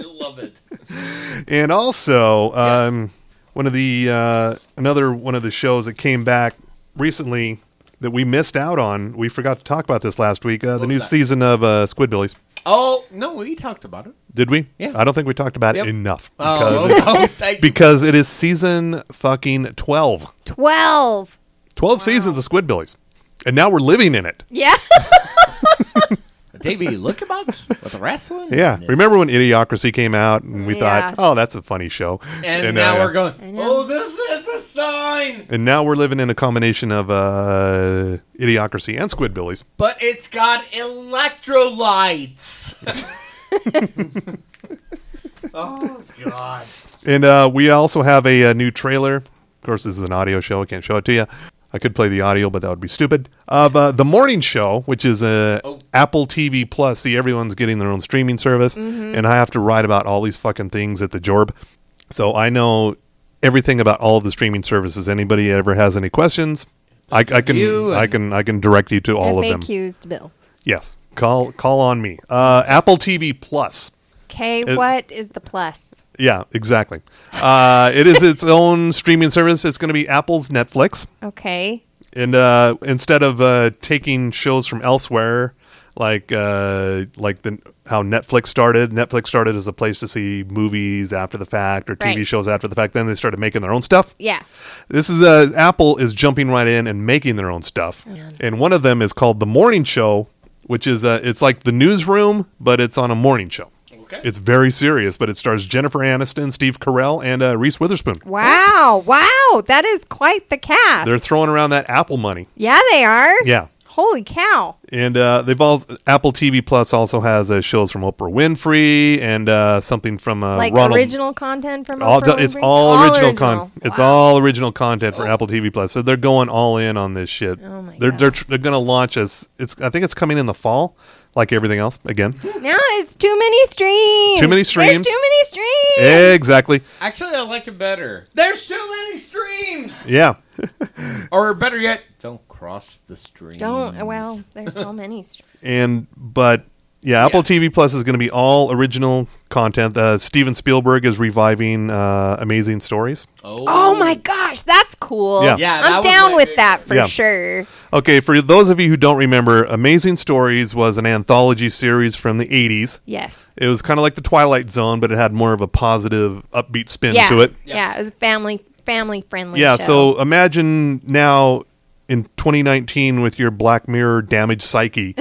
love it. And also, one of the another one of the shows that came back recently that we missed out on. We forgot to talk about this last week. The new was that? season of Squidbillies. Oh, no, we talked about it. Did we? Yeah. I don't think we talked about Yep. it enough Thank you. because it is season fucking 12. 12. 12 seasons of Squidbillies. And now we're living in it. Yeah. TV Lookabouts with the wrestling. Yeah. Remember when Idiocracy came out and we Yeah. thought, oh, that's a funny show. And now we're going, know. oh, this is the sign. And now we're living in a combination of Idiocracy and Squidbillies. But it's got electrolytes. Oh, God. And we also have a new trailer. Of course, this is an audio show. I can't show it to you. I could play the audio, but that would be stupid. Of The Morning Show, which is Apple TV Plus. See, everyone's getting their own streaming service. And I have to write about all these fucking things at the Jorb. So I know everything about all of the streaming services. Anybody ever has any questions, I can direct you to all of them. FAQs to Bill. Yes. Call on me. Apple TV Plus. Okay, what is the plus? Yeah, exactly. It is its own streaming service. It's going to be Apple's Netflix. Okay. And instead of taking shows from elsewhere, how Netflix started as a place to see movies after the fact or TV Right. shows after the fact. Then they started making their own stuff. Yeah. This is Apple is jumping right in and making their own stuff. And one of them is called The Morning Show, which is it's like the newsroom, but it's on a morning show. Okay. It's very serious, but it stars Jennifer Aniston, Steve Carell, and Reese Witherspoon. Wow. Wow. That is quite the cast. They're throwing around that Apple money. Yeah, they are. Yeah. Holy cow! And they've all Apple TV Plus also has shows from Oprah Winfrey and something from Like Ronald. original content from All, Oprah it's Winfrey? all original content. It's Wow. all original content for Apple TV Plus. So they're going all in on this shit. Oh my they're God. they're going to launch as I think it's coming in the fall, like everything else. Again, Now it's too many streams. Too many streams. There's too many streams. exactly. Actually, I like it better. There's too many streams. Yeah. Or better yet, don't cross the stream. Well, there's so many streams. Apple TV Plus is going to be all original content. Steven Spielberg is reviving Amazing Stories. Oh my gosh, that's cool. Yeah. Yeah, that I'm was down my with favorite. that for Yeah. sure. Okay, for those of you who don't remember, Amazing Stories was an anthology series from the 80s. Yes. It was kind of like The Twilight Zone, but it had more of a positive, upbeat spin Yeah. to it. Yeah, it was a family friendly. Yeah, show. so imagine now in 2019 with your Black Mirror damaged psyche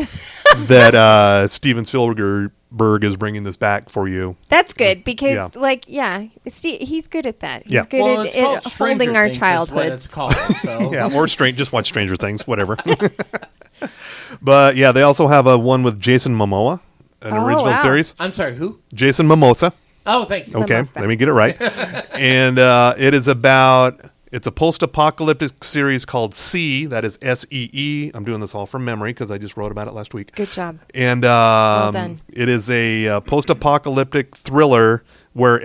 that Steven Spielberg is bringing this back for you. That's good because, Yeah. he's good at that. He's Yeah. good Well, at it's called Stranger holding our Things is what childhoods. it's called. So. Yeah, or just watch Stranger Things, whatever. But yeah, they also have a one with Jason Momoa, an Oh, original wow. series. I'm sorry, who? Jason Momoa. Oh, thank you. Okay, Momoa. let me get it right. And it is it's a post-apocalyptic series called See, that is SEE. I'm doing this all from memory because I just wrote about it last week. Good job. And done. it is a post-apocalyptic thriller where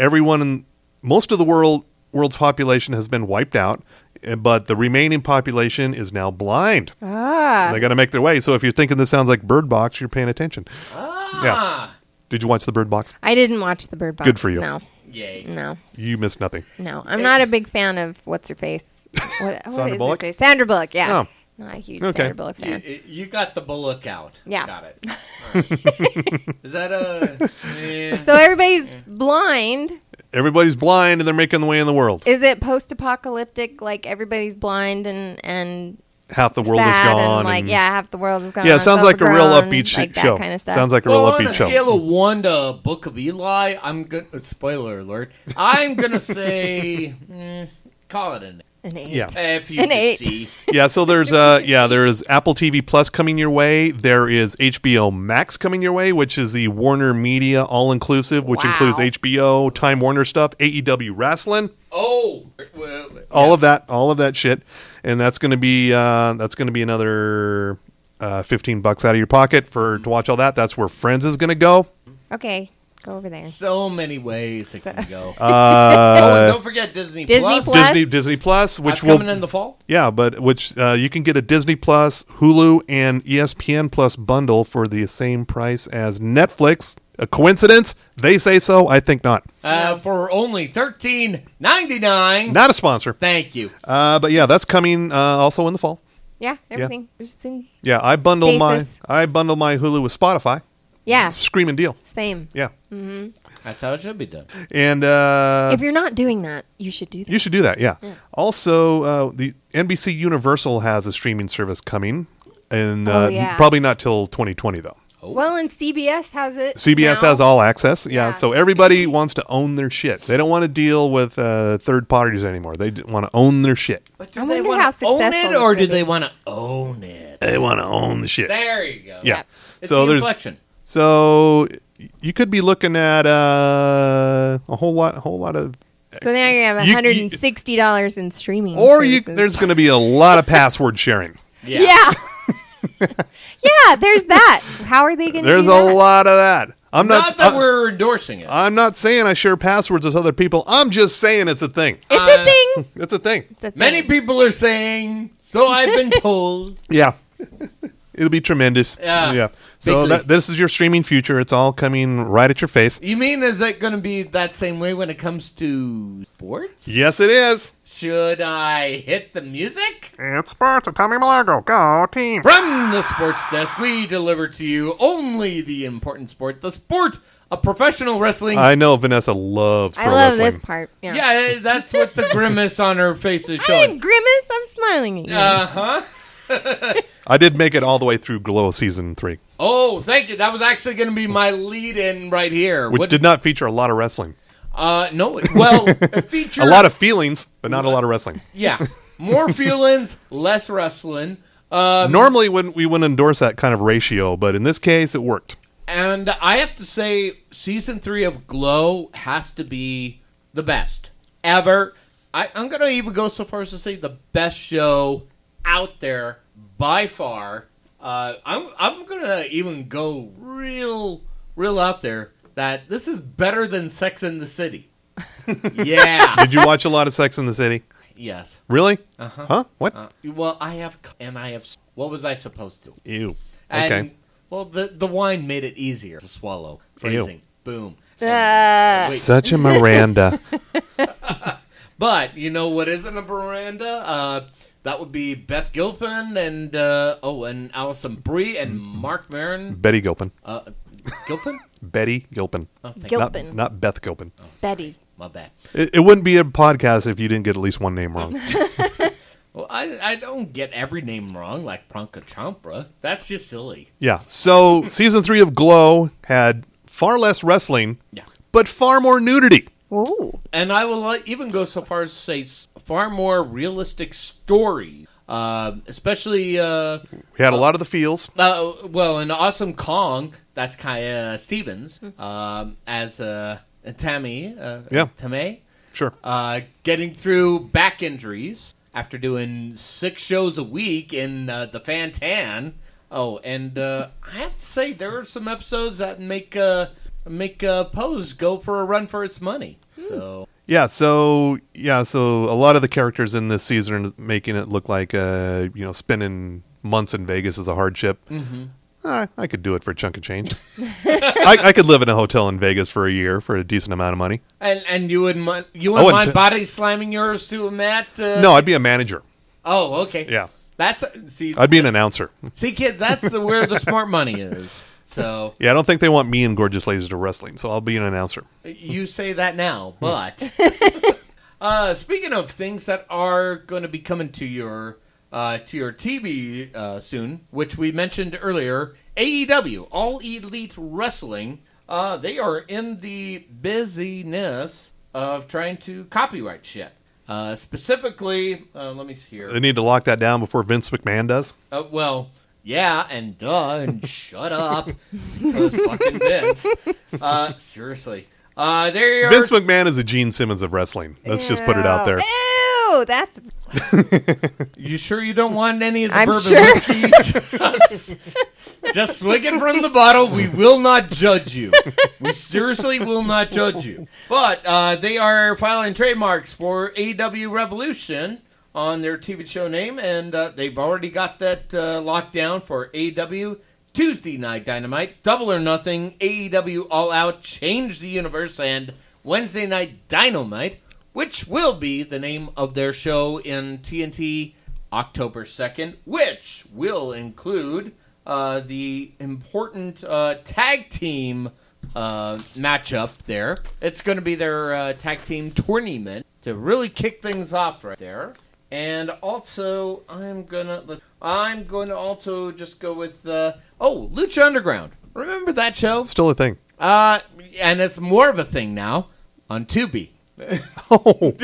most of the world's population has been wiped out, but the remaining population is now blind. Ah, They got to make their way. So if you're thinking this sounds like Bird Box, you're paying attention. Yeah. Did you watch the Bird Box? I didn't watch the Bird Box. Good for you. No, Yay. no, You missed nothing. no. I'm not a big fan of what's her face. What Sandra is her Bullock? face? Sandra Bullock. Yeah. Oh. Not a huge Okay. Sandra Bullock fan. You got the bullock out. Yeah. Got it. All right. Is that a... So everybody's blind. Everybody's blind and they're making the way in the world. Is it post-apocalyptic? Like everybody's blind and Half the world is sad gone. and and- half the world is gone. Yeah, it sounds like a real overgrown, upbeat like that show. kind of stuff. Sounds like a real Well, on upbeat a show. scale of 1 to Book of Eli, I'm good. Spoiler alert. I'm gonna say, call it an an 8. Yeah. if you An could 8. see. Yeah, so there's Apple TV Plus coming your way. There is HBO Max coming your way, which is the Warner Media all-inclusive, which Wow. includes HBO, Time Warner stuff, AEW Wrestling, Oh, well, all of that shit. And that's going to be another $15 out of your pocket to watch all that. That's where Friends is going to go. Okay, go over there. so many ways it can go. Oh, Uh, and don't forget Disney Disney Plus. Plus. Disney Plus, which That's will coming in the fall. Yeah, but which you can get a Disney Plus, Hulu, and ESPN Plus bundle for the same price as Netflix. A coincidence? They say so. I think not. For only $13.99. Not a sponsor. Thank you. But yeah, that's coming also in the fall. Yeah, everything. Just in, Yeah, I bundle Stasis. my Hulu with Spotify. yeah, Screaming deal. same. Yeah, That's how it should be done. and If you're not doing that, you should do that. you should do that. Yeah. Also, the NBC Universal has a streaming service coming, and yeah. probably not till 2020 though. Well, and CBS has it. CBS now. has all access. Yeah, Yeah. so everybody wants to own their shit. They don't want to deal with third parties anymore. They want to own their shit. But I wonder how successful own this it, or will do be. they want to own it? They want to own the shit. There you go. Yeah. It's So the there's inflection. so you could be looking at a whole lot of, So now you have You- $160 in streaming. or services. there's going to be a lot of password sharing. Yeah. Yeah, there's that. How are they going to There's do a that? lot of that. I'm Not that we're endorsing it. I'm not saying I share passwords with other people. I'm just saying it's a thing. It's a thing. It's a thing. It's a thing. Many people are saying, so I've been told. Yeah. It'll be tremendous. Yeah. So Big league. this is your streaming future. It's all coming right at your face. You mean, is it going to be that same way when it comes to sports? Yes, it is. Should I hit the music? It's sports with Tommy Malago. Go team. From the sports desk, we deliver to you only the important sport, the sport of professional wrestling. I know Vanessa loves pro I love wrestling. this part. Yeah. Yeah, that's what the grimace on her face is I showing. didn't grimace. I'm smiling at you. Uh-huh. I did make it all the way through Glow season 3, Oh, thank you. That was actually going to be my lead-in right here. which did not feature a lot of wrestling. No, well, it featured... A lot of feelings, but not a lot of wrestling. Yeah. More feelings, less wrestling. Normally, we wouldn't endorse that kind of ratio, but in this case, it worked. And I have to say, season 3 of Glow has to be the best ever. I'm going to even go so far as to say the best show out there by far. I'm going to even go real out there that this is better than Sex and the City. Yeah. Did you watch a lot of Sex in the City? Yes. Really? Uh-huh. Huh? What? Well, I have. What was I supposed to? Ew. And, Okay. well, the wine made it easier to swallow. Phrasing. Boom. Such a Miranda. But you know what isn't a Miranda? That would be Beth Gilpin and Alison Brie and Mark Maron. Betty Gilpin. Gilpin? Betty Gilpin. Oh, thank Gilpin. Not Beth Gilpin. Betty. My bad. It wouldn't be a podcast if you didn't get at least one name wrong. Well, I don't get every name wrong, like Pranka Champra. That's just silly. Yeah. So season 3 of Glow had far less wrestling, Yeah. but far more nudity. Ooh. And I will even go so far as to say far more realistic story. Especially... We had a lot of the feels. in Awesome Kong, that's Kaya Stevens, as Tammy. Yeah. Tamay. Sure. Getting through back injuries after doing 6 shows a week in the Fantan. Oh, and I have to say, there are some episodes that make Pose go for a run for its money. So... So a lot of the characters in this season are making it look like spending months in Vegas is a hardship. Mm-hmm. I could do it for a chunk of change. I could live in a hotel in Vegas for a year for a decent amount of money. And you wouldn't mind body slamming yours to a mat? No, I'd be a manager. Oh, okay. Yeah. I'd be an announcer. See, kids, that's where the smart money is. So yeah, I don't think they want me and Gorgeous Ladies to wrestling, so I'll be an announcer. You say that now, but speaking of things that are going to be coming to your TV soon, which we mentioned earlier, AEW, All Elite Wrestling, they are in the busyness of trying to copyright shit. Specifically, let me see here. They need to lock that down before Vince McMahon does. Yeah, and shut up, because fucking Vince. Seriously. Vince McMahon is a Gene Simmons of wrestling. Let's just put it out there. Ew, that's... You sure you don't want any of the I'm bourbon sure. whiskey? Just swig it from the bottle. We will not judge you. We seriously will not judge you. But they are filing trademarks for AEW Revolution on their TV show name, and they've already got that locked down for AEW Tuesday Night Dynamite, Double or Nothing, AEW All Out, Change the Universe, and Wednesday Night Dynamite, which will be the name of their show in TNT October 2nd, which will include the important tag team matchup there. It's going to be their tag team tournament to really kick things off right there. And also, I'm gonna also just go with Lucha Underground. Remember that show? Still a thing. And it's more of a thing now on Tubi. Oh,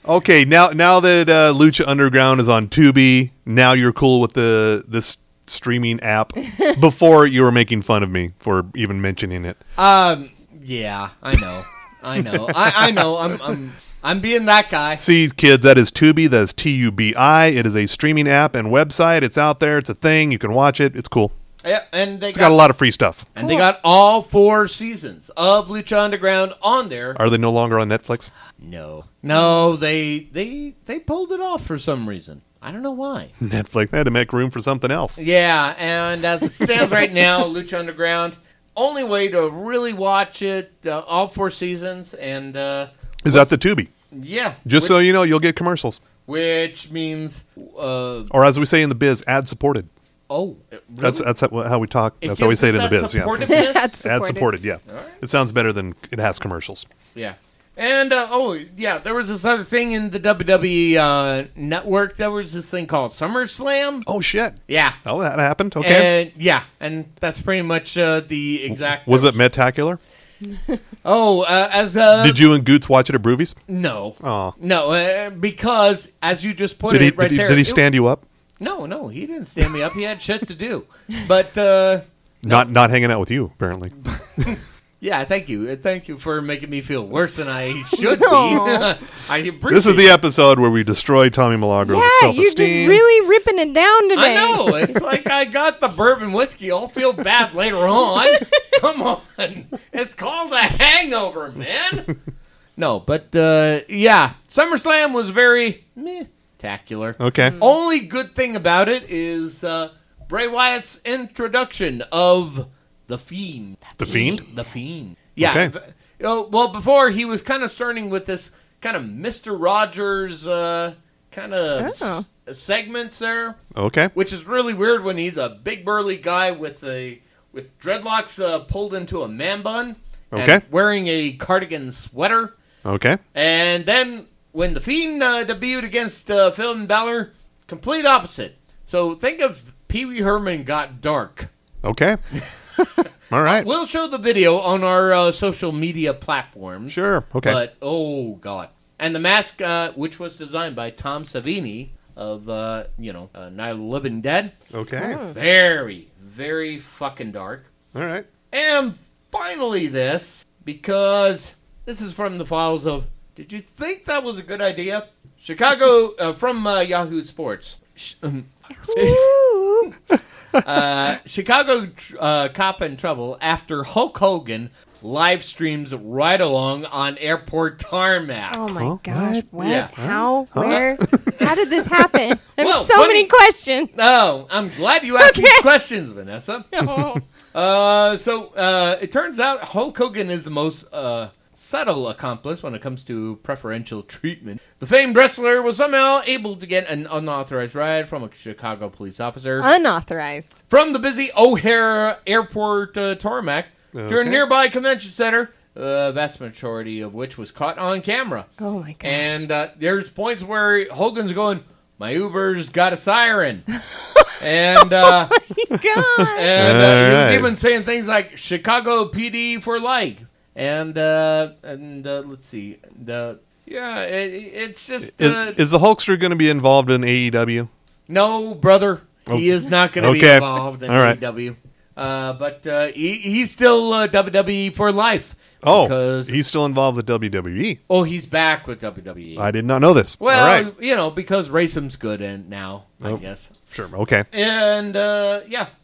okay. Now that Lucha Underground is on Tubi, now you're cool with this streaming app. Before you were making fun of me for even mentioning it. Yeah, I know. I know. I'm being that guy. See, kids, that is Tubi. That is Tubi. It is a streaming app and website. It's out there. It's a thing. You can watch it. It's cool. Yeah, and it's got a lot of free stuff. And they got all 4 seasons of Lucha Underground on there. Are they no longer on Netflix? No, they pulled it off for some reason. I don't know why. Netflix. They had to make room for something else. Yeah, and as it stands right now, Lucha Underground, only way to really watch it, all 4 seasons, and... is that the Tubi? Yeah. Just so you know, you'll get commercials. Which means... or as we say in the biz, ad-supported. Oh, really? That's how we talk. That's how we say it in the biz. Yeah. Ad-supported, yeah. Right. It sounds better than it has commercials. Yeah. And, there was this other thing in the WWE network. There was this thing called SummerSlam. Oh, shit. Yeah. Oh, that happened? Okay. And, and that's pretty much the exact... Was it Metacular? Did you and Goots watch it at Broovies? No. Oh. No, because, as you just put there... Did he stand you up? No, he didn't stand me up. He had shit to do. But Not hanging out with you, apparently. yeah, thank you for making me feel worse than I should No. be. I appreciate This is the episode where we destroy Tommy Milagro's Yeah, self-esteem. you're just really ripping it down today. I know. It's like I got the bourbon whiskey. I'll feel bad later on. Come on. It's called a hangover, man. No, but yeah, SummerSlam was very meh-tacular. Okay. Only good thing about it is Bray Wyatt's introduction of The Fiend. The Fiend? The Fiend. Yeah. Okay. Well, before he was kind of starting with this kind of Mr. Rogers kind of segments there, Okay. which is really weird when he's a big burly guy with dreadlocks pulled into a man bun, Okay. and wearing a cardigan sweater. Okay. And then when The Fiend debuted against Finn Balor, complete opposite. So think of Pee Wee Herman got dark. Okay. All right. We'll show the video on our social media platforms. Sure. Okay. But, oh, God. And the mask, which was designed by Tom Savini of, Night of the Living Dead. Okay. Very, very fucking dark. All right. And finally this, because this is from the files of, did you think that was a good idea? Chicago, from Yahoo Sports. Ooh. Chicago cop in trouble after Hulk Hogan live streams ride along on airport tarmac. Oh my Huh? gosh! What? Yeah. How? Where? How did this happen? There's Well, so funny- many questions. Oh, I'm glad you asked these questions, Vanessa. So it turns out Hulk Hogan is the most subtle accomplice when it comes to preferential treatment. The famed wrestler was somehow able to get an unauthorized ride from a Chicago police officer Unauthorized. from the busy O'Hare Airport tarmac to a Okay. nearby convention center, vast majority of which was caught on camera. Oh my gosh. And there's points where Hogan's going, my Uber's got a siren. And God. he was Alright. even saying things like Chicago PD for life. And let's see. It's just Is the Hulkster going to be involved in AEW? no, brother. He is not going to be Okay. involved in All right. AEW. But he's still WWE for life. Oh, because he's still involved with WWE. he's back with WWE. I did not know this. Well, All right. because racism's good and now, I guess. Sure. Okay. And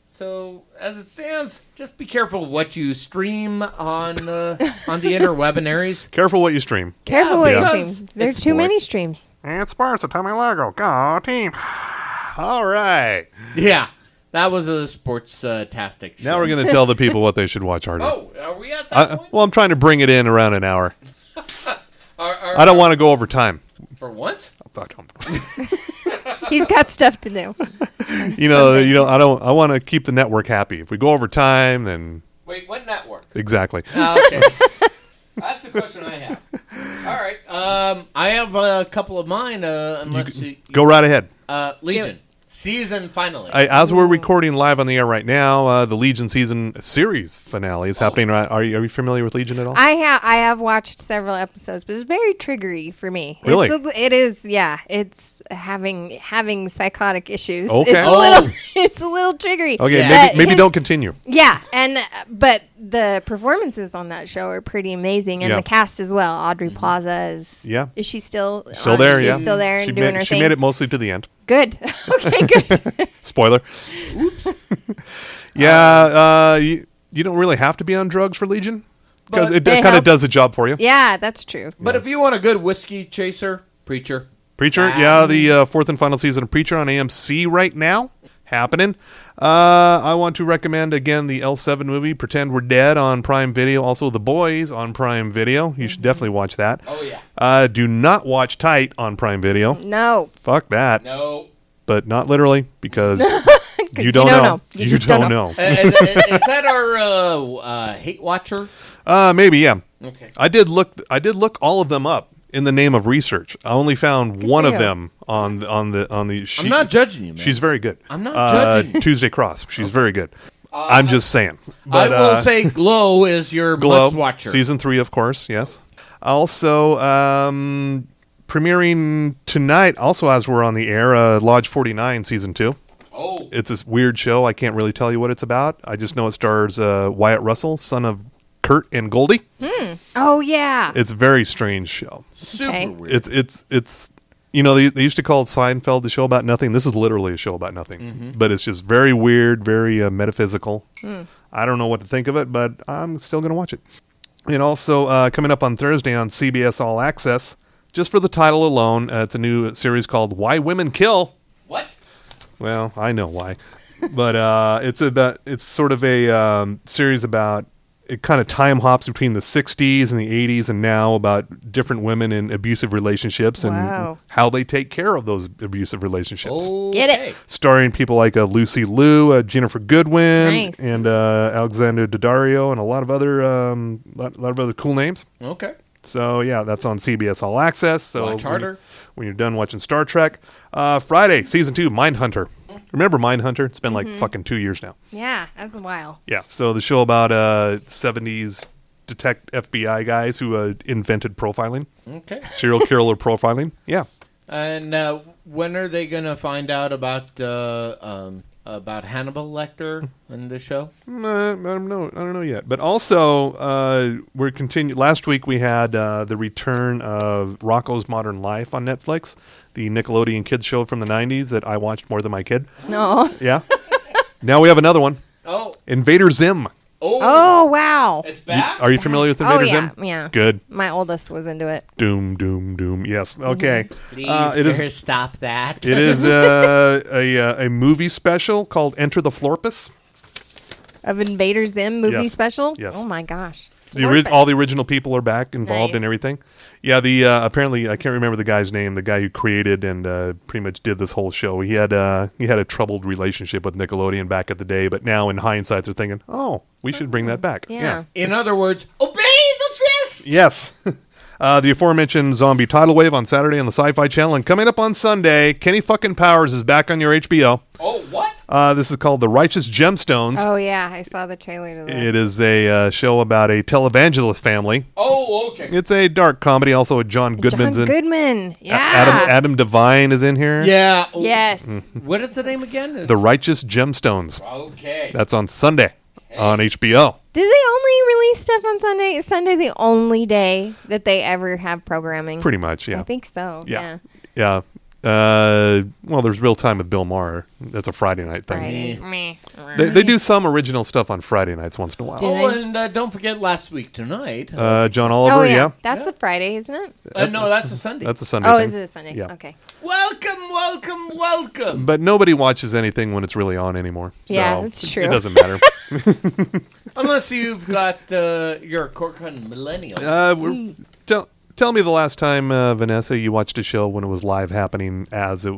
so as it stands, just be careful what you stream on the interwebinaries. Careful what you stream. Careful what you because stream. There's it's too sport. many streams. And Sparks of Tommy Lago. Go team. All right. Yeah, that was a sports-tastic show. Now we're going to tell the people what they should watch harder. Oh, are we at that point? Well, I'm trying to bring it in around an hour. Are- I don't want to go over time. For once? He's got stuff to do. I want to keep the network happy. If we go over time, then Wait, what network? exactly. Okay. That's the question I have. All right. I have a couple of mine, unless you Go right ahead. Legion. Season finale. As we're recording live on the air right now, the Legion season series finale is happening. Right? Are you familiar with Legion at all? I have watched several episodes, but it's very triggery for me. Really? It is. Yeah, it's having psychotic issues. Okay. It's a little triggery. Okay, Yeah. maybe don't continue. Yeah, and but the performances on that show are pretty amazing, and Yeah. the cast as well. Audrey Plaza is. Yeah. Is she still There, She's yeah. still there and doing her she thing. made it mostly to the end. Good. Okay. Good. Spoiler. Oops. Yeah, you don't really have to be on drugs for Legion because But it they kind of help. does the job for you. Yeah, that's true. But if you want a good whiskey chaser, Preacher. Preacher, yeah, the fourth and final season of Preacher on AMC right now, happening. I want to recommend again the L7 movie, Pretend We're Dead, on Prime Video. Also, The Boys on Prime Video. You should definitely watch that. Oh, yeah. Do not watch Tight on Prime Video. No. Fuck that. No. But not literally, because you don't don't know. know. You just don't know. Is that our hate watcher? Maybe, yeah. Okay. I did look all of them up in the name of research. I only found one for of you. them on the sheet. I'm not judging you, man. She's very good. I'm not judging. Tuesday Cross. She's very good. I'm just saying. But, I will say Glow is your Glow must-watcher. season 3, of course. Yes. Also, premiering tonight, also as we're on the air, Lodge 49 Season 2. Oh. It's this weird show. I can't really tell you what it's about. I just know it stars Wyatt Russell, son of Kurt and Goldie. Oh, yeah. It's a very strange show. Super Okay. weird. It's they used to call it Seinfeld, the show about nothing. This is literally a show about nothing. But it's just very weird, very metaphysical. I don't know what to think of it, but I'm still going to watch it. And also coming up on Thursday on CBS All Access, just for the title alone, it's a new series called Why Women Kill. What? Well, I know why, but it's sort of a series about, it kind of time hops between the 60s and the 80s and now, about different women in abusive relationships and Wow. how they take care of those abusive relationships. Get it. Starring people like Lucy Liu, Jennifer Goodwin, Nice. and Alexander Daddario, and a lot of other cool names. Okay. So yeah, that's on CBS All Access. So Watch harder. when you're done watching Star Trek. Friday, Season 2, Mindhunter. Remember Mindhunter? It's been like fucking 2 years now. Yeah, that's a while. Yeah, so the show about 70s FBI guys who invented profiling, Okay. serial killer profiling. Yeah. And when are they going to find out about Hannibal Lecter in the show? I don't know yet. But also, we're continuing. Last week we had the return of Rocko's Modern Life on Netflix, the Nickelodeon kids show from the 90s that I watched more than my kid. No. Yeah. Now we have another one, Oh. Invader Zim. Oh, wow. It's back? Are you familiar with Oh, Invader yeah. Zim? Yeah. Good. My oldest was into it. Doom, doom, doom. Yes. Okay. Please, it is. Chris, stop that. It is a movie special called Enter the Florpus. Of Invader Zim movie Yes. special? Yes. Oh, my gosh. All the original people are back involved Nice. and everything. Yeah, the apparently I can't remember the guy's name. The guy who created and pretty much did this whole show. He had a troubled relationship with Nickelodeon back at the day, but now in hindsight they're thinking, oh, we should bring that back. Yeah. In other words, obey the fist! Yes. The aforementioned zombie tidal wave on Saturday on the Sci-Fi Channel, and coming up on Sunday, Kenny fucking Powers is back on your HBO. Oh, what? This is called The Righteous Gemstones. Oh, yeah. I saw the trailer to this. It is a show about a televangelist family. Oh, okay. It's a dark comedy. Also, John Goodman's John in. Goodman. Yeah. Adam Devine is in here. Yeah. Oh, Yes. What is the name again? The Righteous Gemstones. Okay. That's on Sunday on HBO. Did they only release stuff on Sunday? Is Sunday the only day that they ever have programming? Pretty much, yeah. I think so. Yeah. Yeah. Well, there's Real Time with Bill Maher. That's a Friday night thing. Right. They do some original stuff on Friday nights once in a while. Oh, and don't forget last week tonight. John Oliver, Oh, yeah. yeah. That's a Friday, isn't it? No, that's a Sunday. That's a Sunday Oh, thing. is it a Sunday? Yeah. Okay. Welcome. But nobody watches anything when it's really on anymore. So Yeah, that's true. It doesn't matter. Unless you've got your Corcoran Millennial. Tell me the last time, Vanessa, you watched a show when it was live happening as it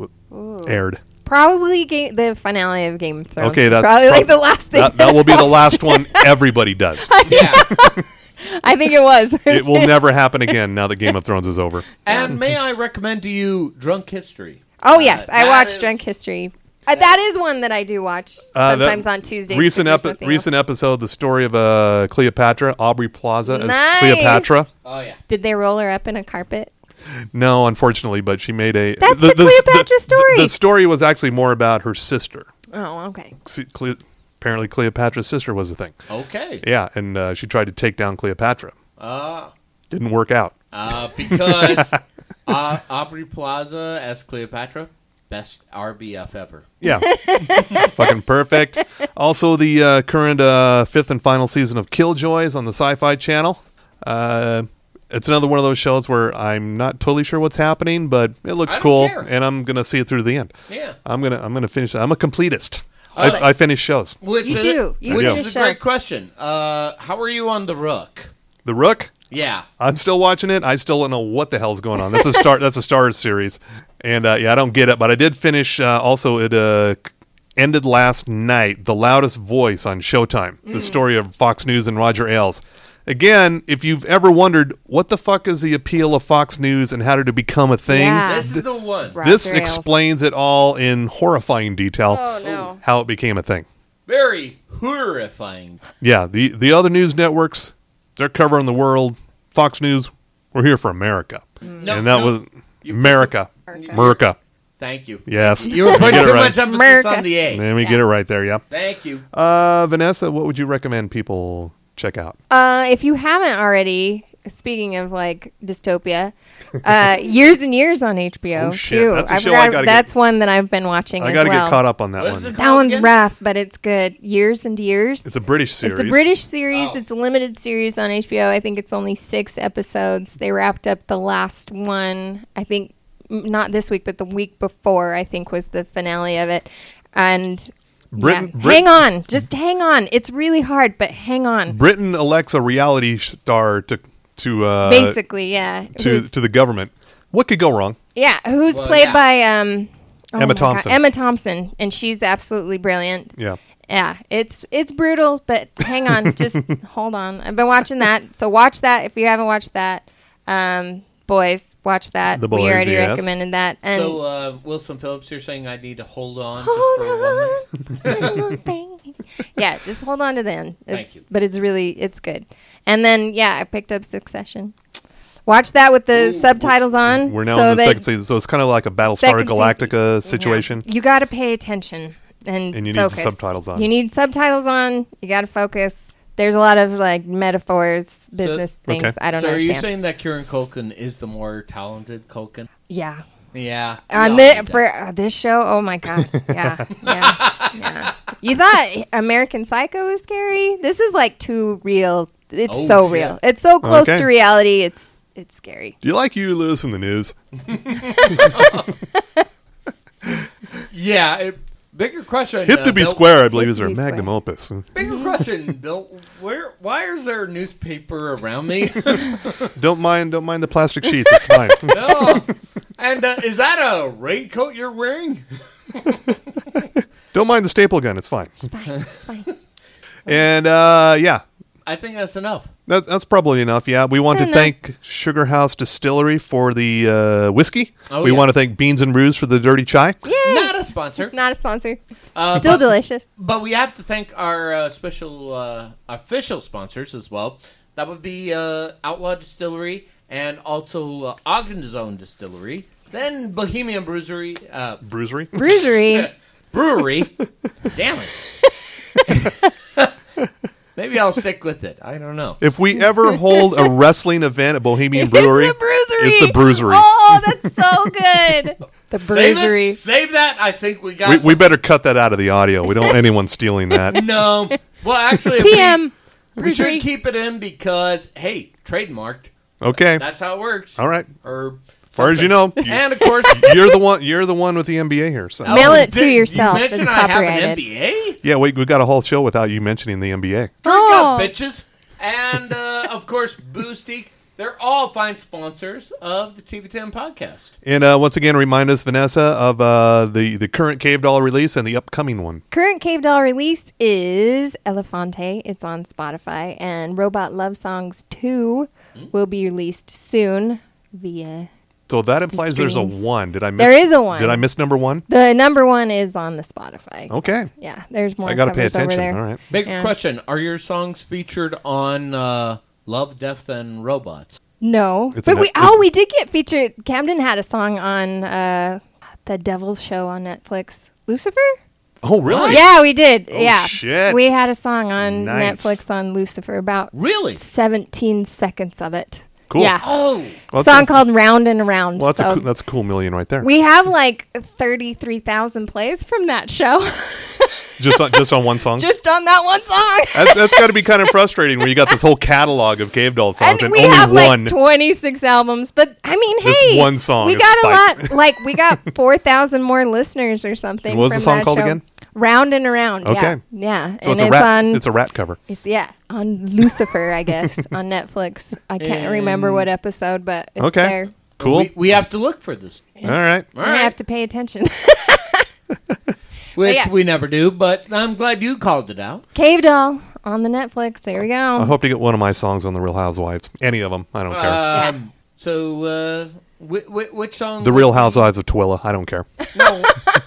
aired. Probably the finale of Game of Thrones. Okay, that's probably like the last thing. That will be the last one everybody does. Yeah. I think it was. It will never happen again now that Game of Thrones is over. And may I recommend to you Drunk History? Oh, yes. I that watched is- Drunk History. That is one that I do watch sometimes on Tuesdays. Recent if there's nothing recent else. episode, the story of Cleopatra, Aubrey Plaza Nice. as Cleopatra. Oh, yeah. Did they roll her up in a carpet? No, unfortunately, but she made a... That's the Cleopatra story. The story was actually more about her sister. Oh, okay. Apparently Cleopatra's sister was the thing. Okay. Yeah, and she tried to take down Cleopatra. Ah. Didn't work out. Because Aubrey Plaza as Cleopatra, best RBF ever. Yeah. Fucking perfect. Also, the current fifth and final season of Killjoys on the Sci-Fi Channel. It's another one of those shows where I'm not totally sure what's happening, but it looks I don't cool, care. and I'm gonna see it through the end. Yeah. I'm gonna finish it. I'm a completist. Oh, I finish shows. Which You is, do. You which do. is a great question. How are you on The Rook? The Rook. Yeah. I'm still watching it. I still don't know what the hell's going on. That's a Star series, and I don't get it. But I did finish. Also, it ended last night. The Loudest Voice on Showtime. The story of Fox News and Roger Ailes. Again, if you've ever wondered what the fuck is the appeal of Fox News and how did it become a thing, Yeah. This is the one. Roger this Ailes. explains it all in horrifying detail. Oh, no. How it became a thing. Very horrifying. Yeah, the other news networks, they're covering the world. Fox News, we're here for America. No, and that no. was America. America. Thank you. Yes. You were putting Get it too right. much emphasis America. on the A. Let me get it right there, yeah. Thank you. Vanessa, what would you recommend people check out? If you haven't already, speaking of like dystopia, Years and Years on HBO. Oh, shit. Too. That's a I show forgot- I gotta that's one that I've been watching. I as got to well. get caught up on that What is one. it That called one's again? rough, but it's good. Years and Years. It's a British series. It's a British series. Oh. It's a limited series on HBO. I think it's only 6 episodes. They wrapped up the last one, I think, not this week, but the week before, I think, was the finale of it. And hang on. Just hang on. It's really hard, but hang on. Britain elects a reality star to Basically, yeah. to the government. What could go wrong? Yeah, who's Well, played yeah. by Emma my God, Thompson. Emma Thompson, and she's absolutely brilliant. Yeah. Yeah, it's brutal, but hang on, just hold on. I've been watching that, so watch that if you haven't watched that. Boys, watch that. The we Boys, already yes. recommended that. And So, Wilson Phillips, you're saying I need to hold on hold just for 1 minute? on, little baby. Yeah, just hold on to the end. Thank you. But it's good. And then I picked up Succession. Watch that with the subtitles on. We're now so in the that second season, so it's kind of like a Battlestar second Galactica situation. You got to pay attention and you need focus. the subtitles on. You need subtitles on. You got to focus. There's a lot of like metaphors, business things. okay. I don't So are understand. you saying that Kieran Culkin is the more talented Culkin? Yeah. Yeah. On this show, oh my god, yeah. You thought American Psycho was scary? This is like too real. It's Oh, so shit. real. It's so close Okay. to reality. It's scary. Do you like you listen the news? Yeah. Bigger question. Hip to be Bill, square, I believe, Hip is to their be magnum square. opus. Bigger question, Bill. Why is there a newspaper around me? Don't mind the plastic sheets. It's fine. No. And is that a raincoat you're wearing? Don't mind the staple gun. It's fine. It's fine. It's fine. And I think that's enough. that's probably enough. Yeah, we want to Fair enough. thank Sugar House Distillery for the whiskey. Oh, we yeah. want to thank Beans and Brews for the dirty chai. Yay! Not a sponsor. Not a sponsor. But- Still delicious. But we have to thank our special official sponsors as well. That would be Outlaw Distillery and also Ogden's Own Distillery. Then Bohemian Brewery. Brewery. Bruisery. Brewery. Damn it. Maybe I'll stick with it. I don't know. If we ever hold a wrestling event at Bohemian Brewery, It's the Bruisery. it's the Bruisery. Oh, that's so good. The Bruisery. Save that. I think we got We better cut that out of the audio. We don't want anyone stealing that. No. Well, actually, TM. we should Bruisery. keep it in because, hey, trademarked. Okay. That's how it works. All right. Or As far as you know, And, of course, you're the one. You're the one with the MBA here. So. Mail it to did yourself You mentioned and I have copyrighted. an MBA? Yeah, we got a whole show without you mentioning the MBA. Drink Oh. up, bitches. And, of course, Boosty. They're all fine sponsors of the TV10 podcast. And once again, remind us, Vanessa, of the current Cave Doll release and the upcoming one. Current Cave Doll release is Elefante. It's on Spotify. And Robot Love Songs 2 will be released soon via... So that implies there's a streams. 1. Did I miss? There is a 1. Did I miss number 1? The number 1 is on the Spotify. Okay. Yeah, there's more I got to pay covers over attention. there. All right. Big Yeah. question. Are your songs featured on Love, Death, and Robots? No. It's a But net- we did get featured. Camden had a song on the Devil's Show on Netflix. Lucifer? Oh, really? Yeah, we did. Oh, yeah. shit. We had a song on Nice. Netflix on Lucifer, about Really? 17 seconds of it. Cool. Yeah. Oh. Well, Song called Round and Around. Well, so that's a cool million right there. we have like 33,000 plays from that show. just on one song. Just on that one song. That's got to be kind of frustrating when you got this whole catalog of Cave Doll songs and we only have one. like 26 albums, but I mean, This hey, one song we is got spiked. a lot. Like we got 4,000 more listeners or something. What was from the song that called show. again? Round and Around. Okay. Yeah. So and it's a rat cover. It's on Lucifer, I guess, on Netflix. I can't remember what episode, but it's Okay. there. Cool. We have to look for this. All right. All I right. have to pay attention. Which yeah. we never do, but I'm glad you called it out. Cave Doll on the Netflix. There we I go. hope you get one of my songs on the Real Housewives. Any of them. I don't care. So, which song? The Real Housewives of Twilla. I don't care.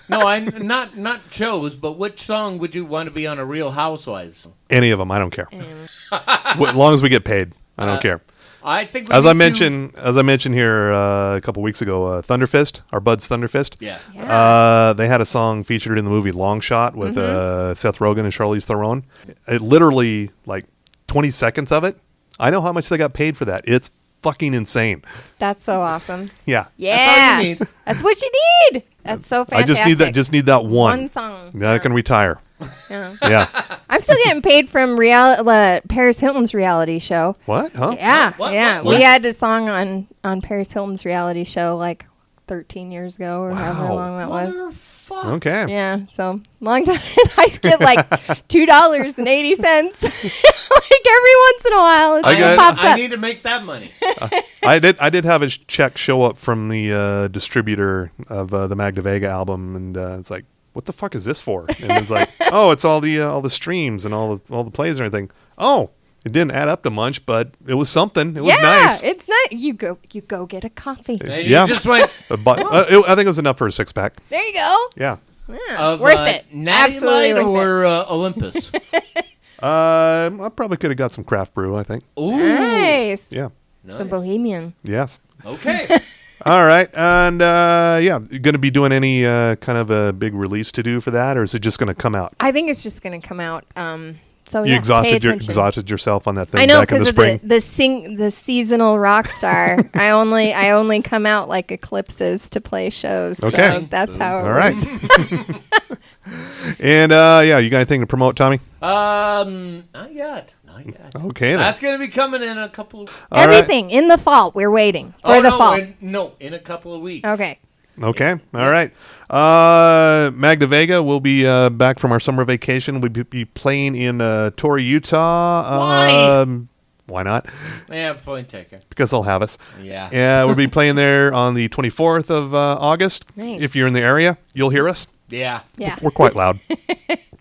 No, I not shows, but which song would you want to be on a Real Housewives? Any of them. I don't care. As long as we get paid. I don't care. I think we As need I to- mentioned here a couple weeks ago, Thunderfist, our buds Thunderfist. Yeah. They had a song featured in the movie Long Shot with Mm-hmm. Seth Rogen and Charlize Theron. It literally, like 20 seconds of it. I know how much they got paid for that. It's fucking insane. That's so awesome. Yeah. Yeah. That's all you need. That's what you need. That's so I fantastic. just need that one. One song. Then I can retire. Yeah. Yeah. I'm still getting paid from Paris Hilton's reality show. What? Huh? Yeah, What? yeah. What? We had a song on Paris Hilton's reality show like 13 years ago or however Wow. long that was. Motherfuck. Okay. Yeah, so long time. I get like $2.80 like every once in a while. It I just got- pops I up. need to make that money. I did have a check show up from the distributor of the Magda Vega album, and it's like, what the fuck is this for? And it's like, oh, it's all the streams and all the plays and everything. Oh, it didn't add up to much, but it was something. It was nice. It's nice. You go get a coffee. And Yeah. You just went I think it was enough for a 6-pack. There you go. Yeah. Yeah, of worth it. Natty Absolutely Light worth or Olympus. I probably could have got some craft brew, I think. Ooh. it. Nice. Yeah. Some Nice. bohemian. Yes. Okay. All right. And yeah, you going to be doing any kind of a big release to do for that, or is it just going to come out? I think it's just going to come out. So You yeah, pay attention. exhausted yourself on that thing I know back in the because of spring. the seasonal rock star. I only come out like eclipses to play shows. Okay. So that's how. It All right. works. And yeah, you got anything to promote, Tommy? Not yet. Not yet. Okay, then. That's going to be coming in a couple of... All right. Everything in the fall. We're waiting for Oh, the no, fall. in a couple of weeks. Okay. Okay. All right. Magda Vega will be back from our summer vacation. We'll be playing in Torrey, Utah. Why? Why not? Yeah, point taker. Because they'll have us. Yeah. Yeah, we'll be playing there on the 24th of August. Nice. If you're in the area, you'll hear us. Yeah. Yeah. We're quite loud.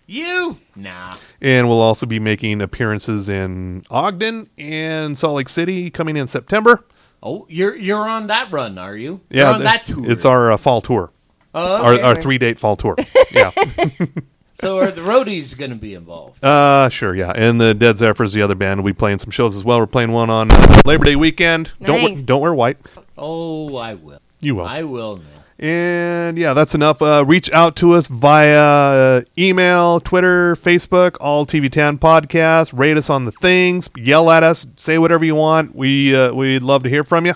You? Nah. And we'll also be making appearances in Ogden and Salt Lake City coming in September. Oh, you're on that run, are you? Yeah, You're on that tour. It's our fall tour. Oh, okay. Our 3-date fall tour. Yeah. So are the roadies going to be involved? Sure, yeah. And the Dead Zephyrs, the other band, will be playing some shows as well. We're playing one on Labor Day weekend. Nice. Don't wear white. Oh, I will. You will. I will now. And yeah, that's enough. Reach out to us via email, Twitter, Facebook, All TV Tan Podcast. Rate us on the things. Yell at us. Say whatever you want. We'd love to hear from you.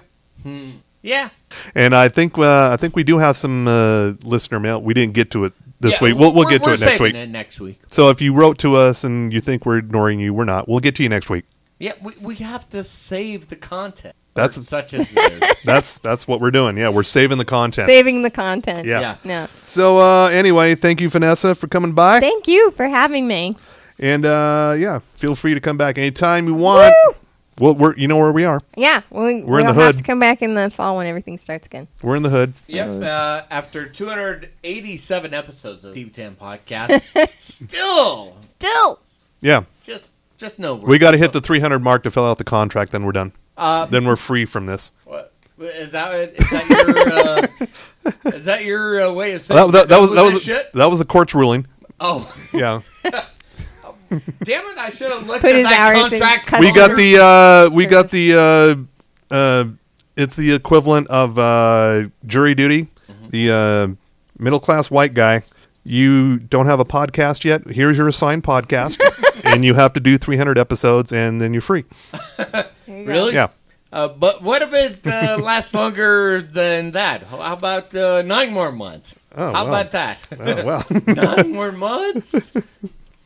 Yeah. And I think we do have some listener mail. We didn't get to it this Yeah, week. We'll get to we're it next saving week. it next week. So if you wrote to us and you think we're ignoring you, we're not. We'll get to you next week. Yeah, we have to save the content. That's- Or such as it is. That's what we're doing. Yeah, we're saving the content. Saving the content. Yeah. Yeah. No. So anyway, thank you, Vanessa, for coming by. Thank you for having me. And yeah, feel free to come back anytime you want. Woo! Well, you know where we are. Yeah. We're in the we'll have hood. to come back in the fall when everything starts again. We're in the hood. Yep. After 287 episodes of the TV10 podcast, still Yeah, just no. we got to hit the 300 mark to fill out the contract. Then we're done. Uh, Then we're free from this. what, is that your is that your way of saying That was the court's ruling. Oh, Yeah, damn it! I should have looked put at his that hours in contract. custody. we got the it's the equivalent of jury duty. The middle class white guy. You don't have a podcast yet. Here's your assigned podcast, and you have to do 300 episodes, and then you're free. There you go. Really? Yeah. But what if it lasts longer than that? How about 9 more months? Oh, How wow. about that? Oh, well. 9 more months?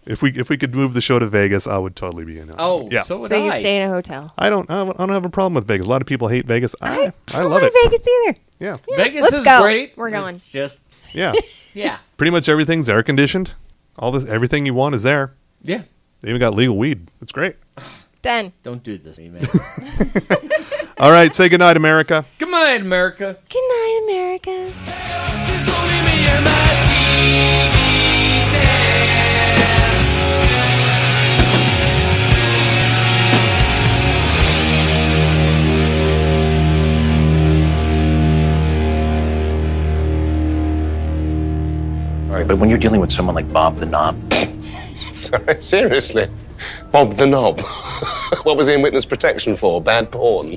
If we could move the show to Vegas, I would totally be in it. Oh, yeah. so would So you I. stay in a hotel. I don't have a problem with Vegas. A lot of people hate Vegas. I don't love like it. Vegas either. Yeah. Vegas Let's is go. great. We're going. It's just, Yeah. yeah. Pretty much everything's air conditioned. Everything you want is there. Yeah. They even got legal weed. It's great. Done. Don't do this, man. All right, say goodnight, America. Good night, America. Good night, America. There's only me and my All right, but when you're dealing with someone like Bob the Knob, Sorry, seriously. Bob the Knob. What was he in witness protection for? Bad porn.